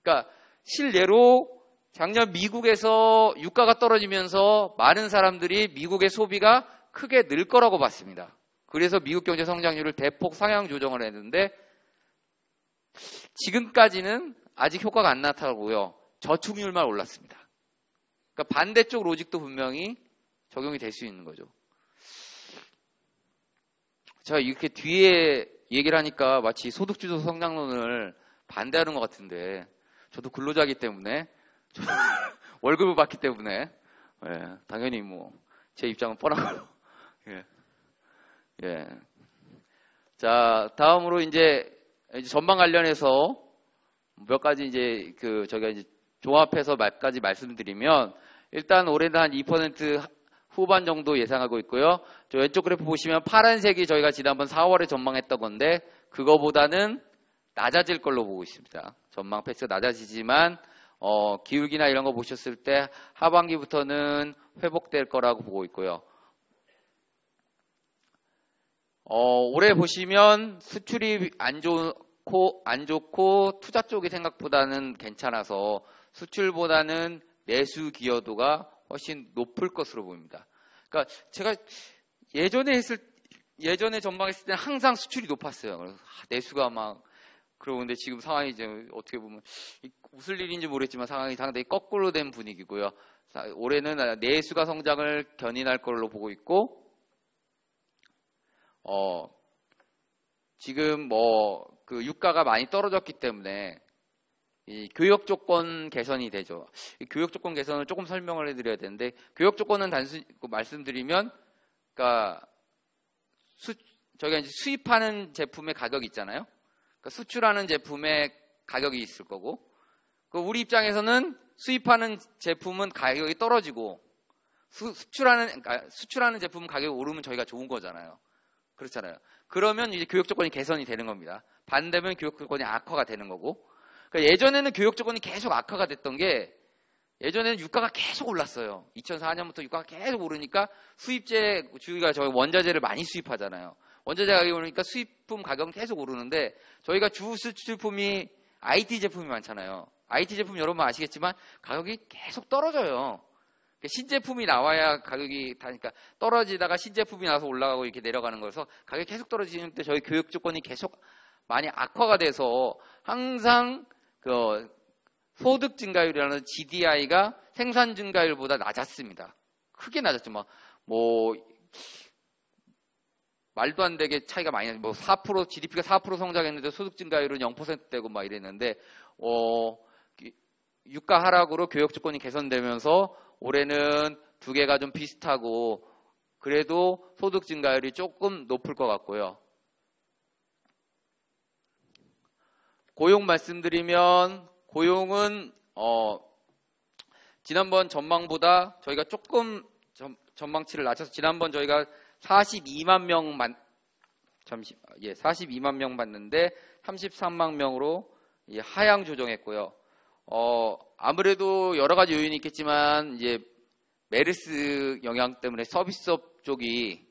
그러니까 실례로 작년 미국에서 유가가 떨어지면서 많은 사람들이 미국의 소비가 크게 늘 거라고 봤습니다. 그래서 미국 경제 성장률을 대폭 상향 조정을 했는데 지금까지는 아직 효과가 안 나타나고요. 저축률만 올랐습니다. 그러니까 반대쪽 로직도 분명히 적용이 될 수 있는 거죠. 제가 이렇게 뒤에 얘기를 하니까 마치 소득주도 성장론을 반대하는 것 같은데, 저도 근로자이기 때문에, 월급을 받기 때문에, 당연히 뭐 제 입장은 뻔하고. 자, 다음으로 이제 전망 관련해서 몇 가지 이제 저희가 이제 종합해서 몇 가지 말씀드리면, 일단 올해는 한 2% 후반 정도 예상하고 있고요. 저 왼쪽 그래프 보시면 파란색이 저희가 지난번 4월에 전망했던 건데, 그거보다는 낮아질 걸로 보고 있습니다. 전망 패스가 낮아지지만 기울기나 이런 거 보셨을 때 하반기부터는 회복될 거라고 보고 있고요. 올해 보시면 수출이 안 좋고 투자 쪽이 생각보다는 괜찮아서 수출보다는 내수 기여도가 훨씬 높을 것으로 보입니다. 그러니까 제가 예전에 전망했을 때는 항상 수출이 높았어요. 그래서 내수가 막 그러는데 지금 상황이 이제 어떻게 보면 웃을 일인지 모르겠지만 상황이 상당히 거꾸로 된 분위기고요. 올해는 내수가 성장을 견인할 걸로 보고 있고, 지금 그 유가가 많이 떨어졌기 때문에 이 교역 조건 개선이 되죠. 이 교역 조건 개선을 조금 설명을 해드려야 되는데, 교역 조건은 단순히 말씀드리면, 그러니까 저희가 이제 수입하는 제품의 가격이 있잖아요. 그러니까 수출하는 제품의 가격이 있을 거고, 우리 입장에서는 수입하는 제품은 가격이 떨어지고 수출하는 제품은 가격이 오르면 저희가 좋은 거잖아요. 그렇잖아요. 그러면 이제 교역 조건이 개선이 되는 겁니다. 반대면 교역 조건이 악화가 되는 거고. 그러니까 예전에는 교역 조건이 계속 악화가 됐던 게, 예전에는 유가가 계속 올랐어요. 2004년부터 유가가 계속 오르니까 저희가 저희 원자재를 많이 수입하잖아요. 원자재 가격이 오르니까 수입품 가격은 계속 오르는데, 저희가 주 수출품이 IT 제품이 많잖아요. IT 제품 여러분 아시겠지만 가격이 계속 떨어져요. 신제품이 나와야 가격이 다니까 떨어지다가 신제품이 나와서 올라가고 이렇게 내려가는 거라서 가격이 계속 떨어지는데, 저희 교육 조건이 계속 많이 악화가 돼서 항상 그 소득 증가율이라는 GDI가 생산 증가율보다 낮았습니다. 크게 낮았죠. 말도 안 되게 차이가 많이 나죠. 4% GDP가 4% 성장했는데 소득 증가율은 0%대고 막 이랬는데, 유가 하락으로 교역 조건이 개선되면서 올해는 두 개가 좀 비슷하고, 그래도 소득 증가율이 조금 높을 것 같고요. 고용 말씀드리면, 고용은 지난번 전망보다 저희가 조금 전망치를 낮춰서, 지난번 저희가 42만 명 42만 명 봤는데 33만 명으로 하향 조정했고요. 아무래도 여러 가지 요인이 있겠지만, 이제 메르스 영향 때문에 서비스업 쪽이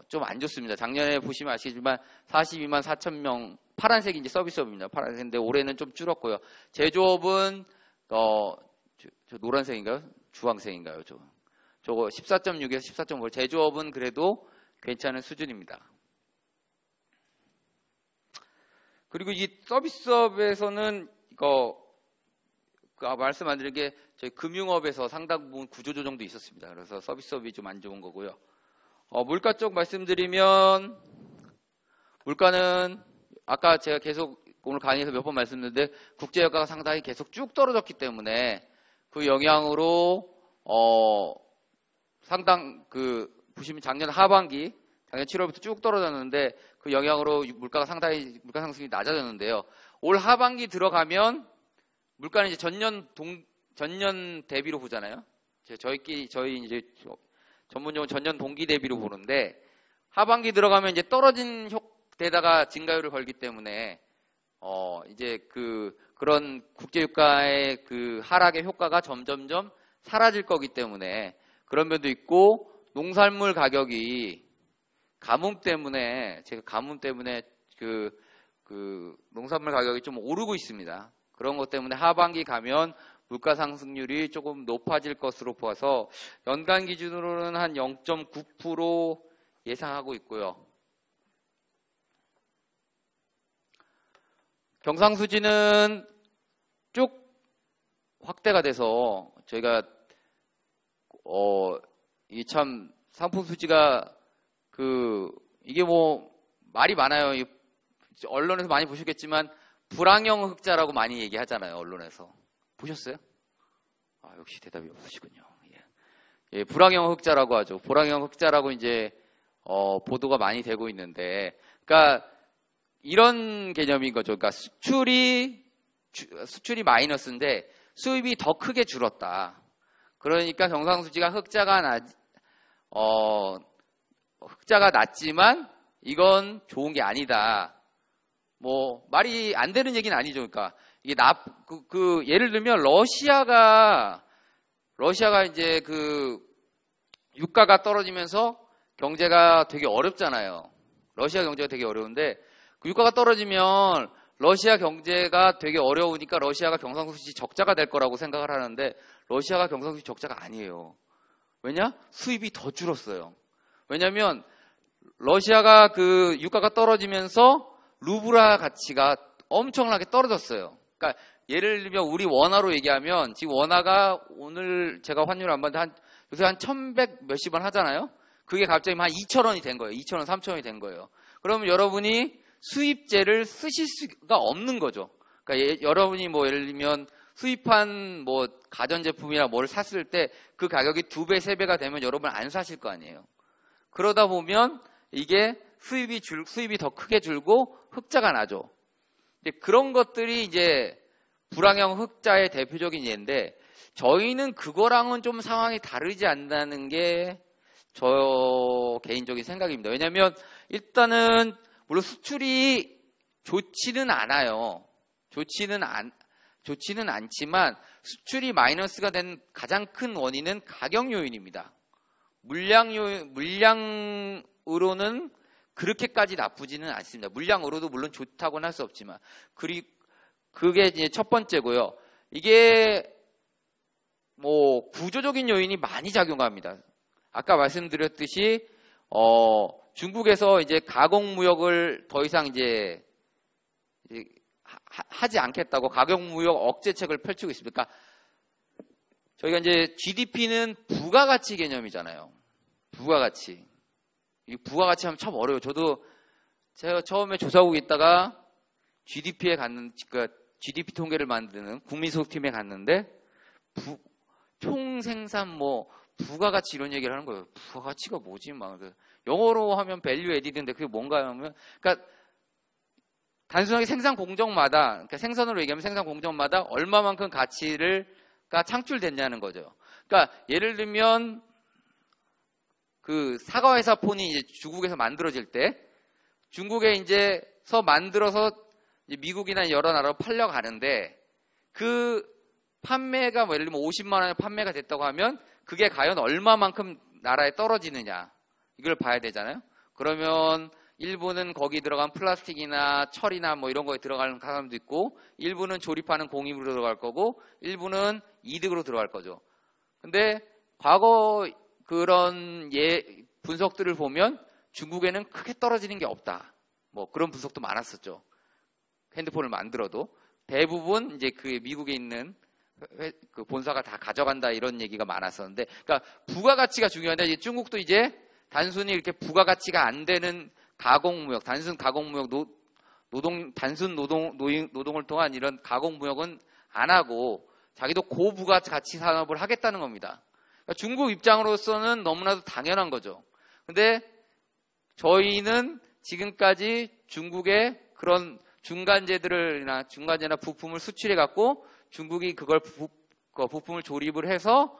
좀 안 좋습니다. 작년에 보시면 아시겠지만 42만 4천 명, 파란색이 이제 서비스업입니다. 파란색인데 올해는 좀 줄었고요. 제조업은 저 노란색인가요? 주황색인가요? 저거 14.6에서 14.5. 제조업은 그래도 괜찮은 수준입니다. 그리고 이 서비스업에서는 말씀 안 드린 게, 저희 금융업에서 상당 부분 구조조정도 있었습니다. 그래서 서비스업이 좀 안 좋은 거고요. 물가 쪽 말씀드리면, 물가는 아까 제가 계속 오늘 강의에서 몇 번 말씀드렸는데, 국제유가가 상당히 계속 쭉 떨어졌기 때문에 그 영향으로 보시면 작년 하반기, 작년 7월부터 쭉 떨어졌는데, 그 영향으로 물가 상승이 낮아졌는데요. 올 하반기 들어가면 물가는 이제 전년 대비로 보잖아요. 저희 이제 전문용어 전년 동기 대비로 보는데, 하반기 들어가면 이제 떨어진 데다가 증가율을 걸기 때문에 이제 그런 국제유가의 그 하락의 효과가 점점점 사라질 거기 때문에 그런 면도 있고, 농산물 가격이 가뭄 때문에 농산물 가격이 좀 오르고 있습니다. 그런 것 때문에 하반기 가면 물가 상승률이 조금 높아질 것으로 보아서 연간 기준으로는 한 0.9% 예상하고 있고요. 경상수지는 쭉 확대가 돼서 저희가 이 참 상품 수지가 이게 말이 많아요. 언론에서 많이 보셨겠지만 불황형 흑자라고 많이 얘기하잖아요. 언론에서 보셨어요? 역시 대답이 없으시군요. 예, 불황형 흑자라고 하죠. 불황형 흑자라고 이제 보도가 많이 되고 있는데, 그러니까 이런 개념인 거죠. 그러니까 수출이 마이너스인데 수입이 더 크게 줄었다. 그러니까 경상수지가 흑자가 낮지만 이건 좋은 게 아니다. 말이 안 되는 얘기는 아니죠. 그러니까 이게 예를 들면 러시아가 이제 그 유가가 떨어지면서 경제가 되게 어렵잖아요. 러시아 경제가 되게 어려운데 그 유가가 떨어지면 러시아 경제가 되게 어려우니까 러시아가 경상수지 적자가 될 거라고 생각을 하는데 러시아가 경상수지 적자가 아니에요. 왜냐? 수입이 더 줄었어요. 왜냐면 러시아가 그 유가가 떨어지면서 루블화 가치가 엄청나게 떨어졌어요. 그러니까 예를 들면 우리 원화로 얘기하면 지금 원화가 오늘 제가 환율 안 봤는데 요새 한 1100 몇십 원 하잖아요. 그게 갑자기 한 2000원이 된 거예요. 2000원, 3000원이 된 거예요. 그러면 여러분이 수입재를 쓰실 수가 없는 거죠. 그러니까 여러분이 뭐 예를 들면 수입한 뭐 가전제품이나 뭘 샀을 때 그 가격이 2배, 3배가 되면 여러분 안 사실 거 아니에요. 그러다 보면 이게 수입이 더 크게 줄고 흑자가 나죠. 그런 것들이 이제 불황형 흑자의 대표적인 예인데 저희는 그거랑은 좀 상황이 다르지 않다는 게 저 개인적인 생각입니다. 왜냐하면 일단은 물론 수출이 좋지는 않아요. 좋지는 않지만 수출이 마이너스가 된 가장 큰 원인은 가격 요인입니다. 물량으로는 그렇게까지 나쁘지는 않습니다. 물량으로도 물론 좋다고는 할 수 없지만 그게 이제 첫 번째고요. 이게 뭐 구조적인 요인이 많이 작용합니다. 아까 말씀드렸듯이 중국에서 이제 가공무역을 더 이상 이제 하지 않겠다고 가공무역 억제책을 펼치고 있습니다. 그러니까 저희가 이제 GDP는 부가가치 개념이잖아요. 부가가치. 이 부가가치 하면 참 어려워요. 제가 처음에 조사국 있다가 그러니까 GDP 통계를 만드는 국민소득팀에 갔는데 총생산 뭐 부가가치 이런 얘기를 하는 거예요. 부가가치가 뭐지? 막 영어로 하면 value added인데 그게 뭔가 하면 그러니까 단순하게 생산 공정마다 그러니까 생선으로 얘기하면 생산 공정마다 얼마만큼 가치가 창출됐냐는 거죠. 그러니까 예를 들면 그 사과 회사 폰이 이제 중국에서 만들어질 때 중국에 이제서 만들어서 이제 미국이나 여러 나라로 팔려가는데 그 판매가 뭐 예를 들면 50만 원에 판매가 됐다고 하면 그게 과연 얼마만큼 나라에 떨어지느냐 이걸 봐야 되잖아요. 그러면 일부는 거기 들어간 플라스틱이나 철이나 뭐 이런 거에 들어가는 사람도 있고 일부는 조립하는 공임으로 들어갈 거고 일부는 이득으로 들어갈 거죠. 근데 과거 그런 분석들을 보면 중국에는 크게 떨어지는 게 없다. 뭐 그런 분석도 많았었죠. 핸드폰을 만들어도 대부분 이제 그 미국에 있는 그 본사가 다 가져간다 이런 얘기가 많았었는데, 그러니까 부가가치가 중요한데 이제 중국도 이제 단순히 이렇게 부가가치가 안 되는 가공무역, 단순 가공무역, 단순 노동을 통한 이런 가공무역은 안 하고 자기도 고부가가치 산업을 하겠다는 겁니다. 그러니까 중국 입장으로서는 너무나도 당연한 거죠. 근데 저희는 지금까지 중국의 그런 중간재나 부품을 수출해 갖고 중국이 그걸 부품을 조립을 해서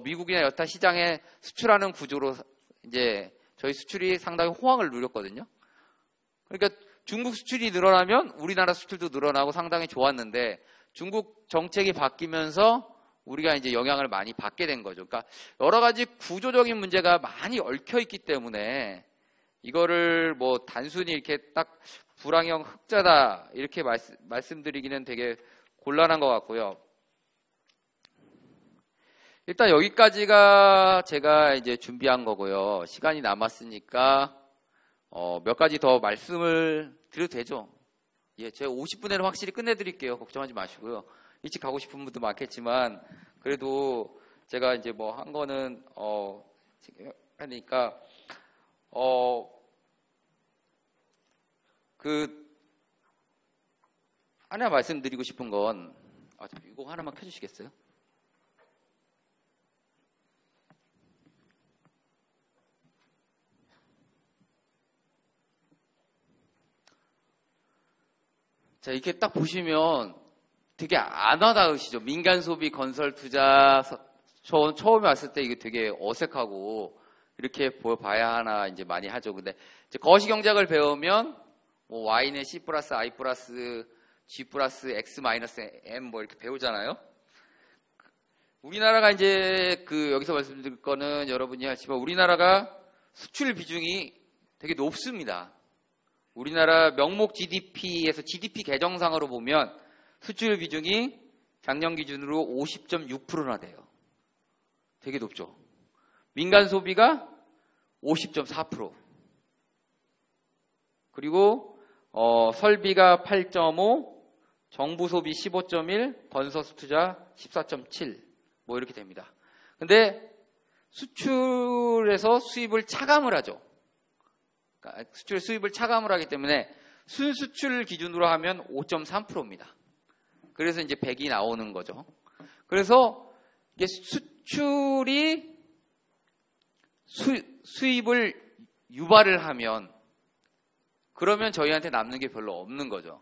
미국이나 여타 시장에 수출하는 구조로 이제 저희 수출이 상당히 호황을 누렸거든요. 그러니까 중국 수출이 늘어나면 우리나라 수출도 늘어나고 상당히 좋았는데 중국 정책이 바뀌면서 우리가 이제 영향을 많이 받게 된 거죠. 그러니까 여러 가지 구조적인 문제가 많이 얽혀 있기 때문에 이거를 뭐 단순히 이렇게 딱 불황형 흑자다 이렇게 말씀드리기는 되게 곤란한 것 같고요. 일단 여기까지가 제가 이제 준비한 거고요. 시간이 남았으니까 몇 가지 더 말씀을 드려도 되죠? 예, 제가 50분 내로 확실히 끝내드릴게요. 걱정하지 마시고요. 일찍 가고 싶은 분도 많겠지만 그래도 제가 이제 뭐 한 거는 하니까 하나 말씀드리고 싶은 건 이거 하나만 켜주시겠어요? 자, 이렇게 딱 보시면 되게 안 와닿으시죠? 민간 소비, 건설 투자. 처음에 왔을 때 이게 되게 어색하고 이렇게 봐야 하나 이제 많이 하죠. 근데 이제 거시경제학을 배우면 뭐 Y는 C 플러스 I 플러스 G 플러스 X 마이너스 M 뭐 이렇게 배우잖아요. 우리나라가 이제 여기서 말씀드릴 거는 여러분이 알지만 우리나라가 수출 비중이 되게 높습니다. 우리나라 명목 GDP에서 GDP 개정상으로 보면 수출 비중이 작년 기준으로 50.6%나 돼요. 되게 높죠. 민간 소비가 50.4%. 그리고 설비가 8.5, 정부 소비 15.1, 건설수 투자 14.7 뭐 이렇게 됩니다. 근데 수출에서 수입을 차감을 하죠. 그러니까 수출 수입을 차감을 하기 때문에 순수출 기준으로 하면 5.3%입니다. 그래서 이제 100이 나오는 거죠. 그래서 이게 수출이 수입을 유발을 하면 그러면 저희한테 남는 게 별로 없는 거죠.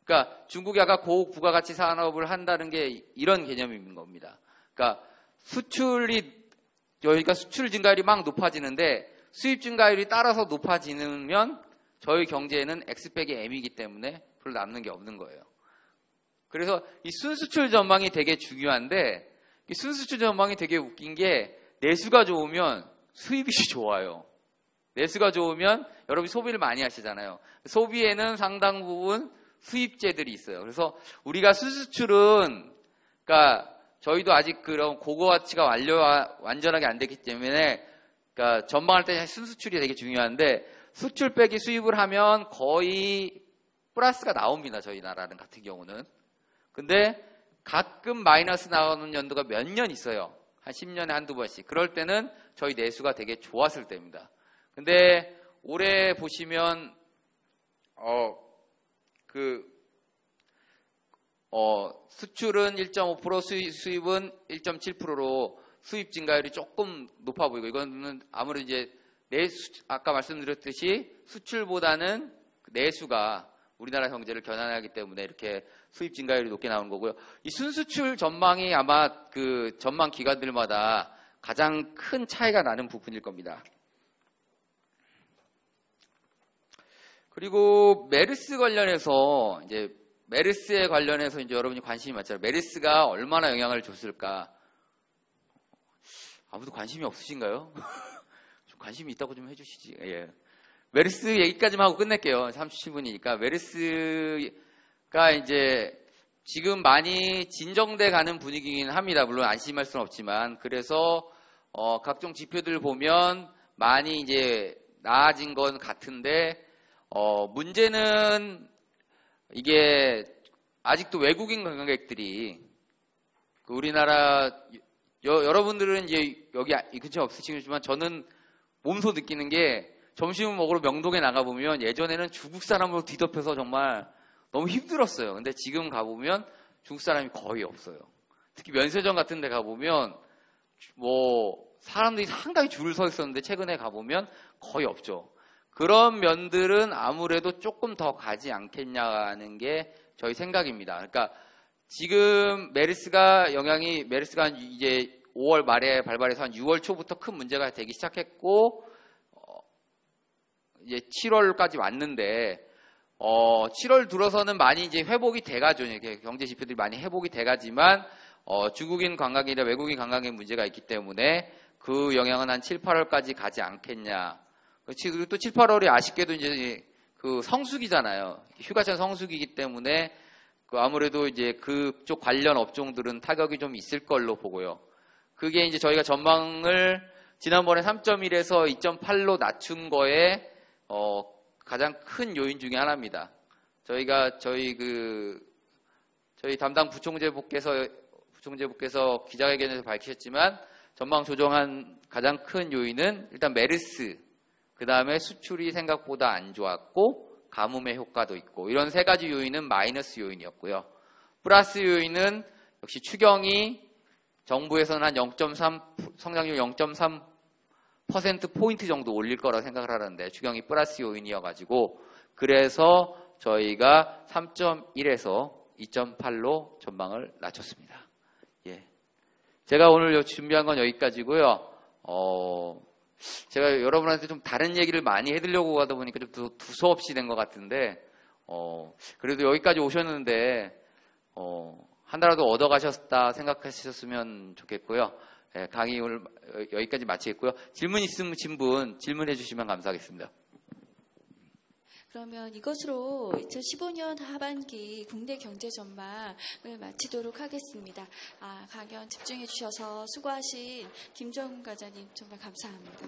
그러니까 중국이 아까 고부가가치 산업을 한다는 게 이런 개념인 겁니다. 그러니까 저희가 수출 증가율이 막 높아지는데 수입 증가율이 따라서 높아지면 저희 경제에는 X 빼기 M이기 때문에 별로 남는 게 없는 거예요. 그래서 이 순수출 전망이 되게 중요한데 이 순수출 전망이 되게 웃긴 게 내수가 좋으면 수입이 좋아요. 내수가 좋으면 여러분이 소비를 많이 하시잖아요. 소비에는 상당 부분 수입제들이 있어요. 그래서 우리가 순수출은 그러니까 저희도 아직 그런 고가치가 완전하게 안 됐기 때문에 그러니까 전망할 때 순수출이 되게 중요한데 수출 빼기 수입을 하면 거의 플러스가 나옵니다. 저희 나라는 같은 경우는. 근데 가끔 마이너스 나오는 연도가 몇 년 있어요. 한 10년에 한두 번씩. 그럴 때는 저희 내수가 되게 좋았을 때입니다. 근데 올해 보시면 수출은 1.5%, 수입은 1.7%로 수입 증가율이 조금 높아 보이고 이거는 아무래도 이제 아까 말씀드렸듯이 수출보다는 내수가 우리나라 경제를 견안하기 때문에 이렇게 수입 증가율이 높게 나오는 거고요. 이 순수출 전망이 아마 그 전망 기관들마다 가장 큰 차이가 나는 부분일 겁니다. 그리고 메르스에 관련해서 이제 여러분이 관심이 많잖아요. 메르스가 얼마나 영향을 줬을까? 아무도 관심이 없으신가요? 좀 관심이 있다고 좀 해주시지. 예. 메르스 얘기까지만 하고 끝낼게요. 37분이니까. 메르스가 이제 지금 많이 진정돼 가는 분위기긴 합니다. 물론 안심할 수는 없지만. 그래서 각종 지표들 보면 많이 이제 나아진 건 같은데 문제는 이게 아직도 외국인 관광객들이 우리나라 여러분들은 이제 여기 이 근처에 없으시겠지만 저는 몸소 느끼는 게 점심을 먹으러 명동에 나가보면 예전에는 중국 사람으로 뒤덮여서 정말 너무 힘들었어요. 근데 지금 가보면 중국 사람이 거의 없어요. 특히 면세점 같은 데 가보면 뭐 사람들이 상당히 줄을 서 있었는데 최근에 가보면 거의 없죠. 그런 면들은 아무래도 조금 더 가지 않겠냐는 게 저희 생각입니다. 그러니까 지금 메르스가 한 이제 5월 말에 발발해서 한 6월 초부터 큰 문제가 되기 시작했고 이제 7월까지 왔는데 7월 들어서는 많이 이제 회복이 돼가죠. 이렇게 경제 지표들이 많이 회복이 돼가지만 중국인 관광객이나 외국인 관광객 문제가 있기 때문에 그 영향은 한 7, 8월까지 가지 않겠냐. 그리고 또 7, 8월이 아쉽게도 이제 그 성수기잖아요. 휴가철 성수기이기 때문에 아무래도 이제 그쪽 관련 업종들은 타격이 좀 있을 걸로 보고요. 그게 이제 저희가 전망을 지난번에 3.1에서 2.8로 낮춘 거에 가장 큰 요인 중에 하나입니다. 저희 담당 부총재분께서 기자회견에서 밝히셨지만 전망 조정한 가장 큰 요인은 일단 메르스, 그 다음에 수출이 생각보다 안 좋았고 가뭄의 효과도 있고 이런 세 가지 요인은 마이너스 요인이었고요. 플러스 요인은 역시 추경이 정부에서는 한 0.3 성장률 0.3%포인트 정도 올릴 거라 생각을 하는데 추경이 플러스 요인이어가지고 그래서 저희가 3.1에서 2.8로 전망을 낮췄습니다. 예. 제가 오늘 준비한 건 여기까지고요. 제가 여러분한테 좀 다른 얘기를 많이 해드리려고 하다 보니까 좀 두서없이 된 것 같은데 그래도 여기까지 오셨는데 하나라도 얻어가셨다 생각하셨으면 좋겠고요. 예, 강의 오늘 여기까지 마치겠고요. 질문 있으신 분 질문해 주시면 감사하겠습니다. 그러면 이것으로 2015년 하반기 국내 경제 전망을 마치도록 하겠습니다. 강연 집중해 주셔서 수고하신 김정훈 과장님 정말 감사합니다.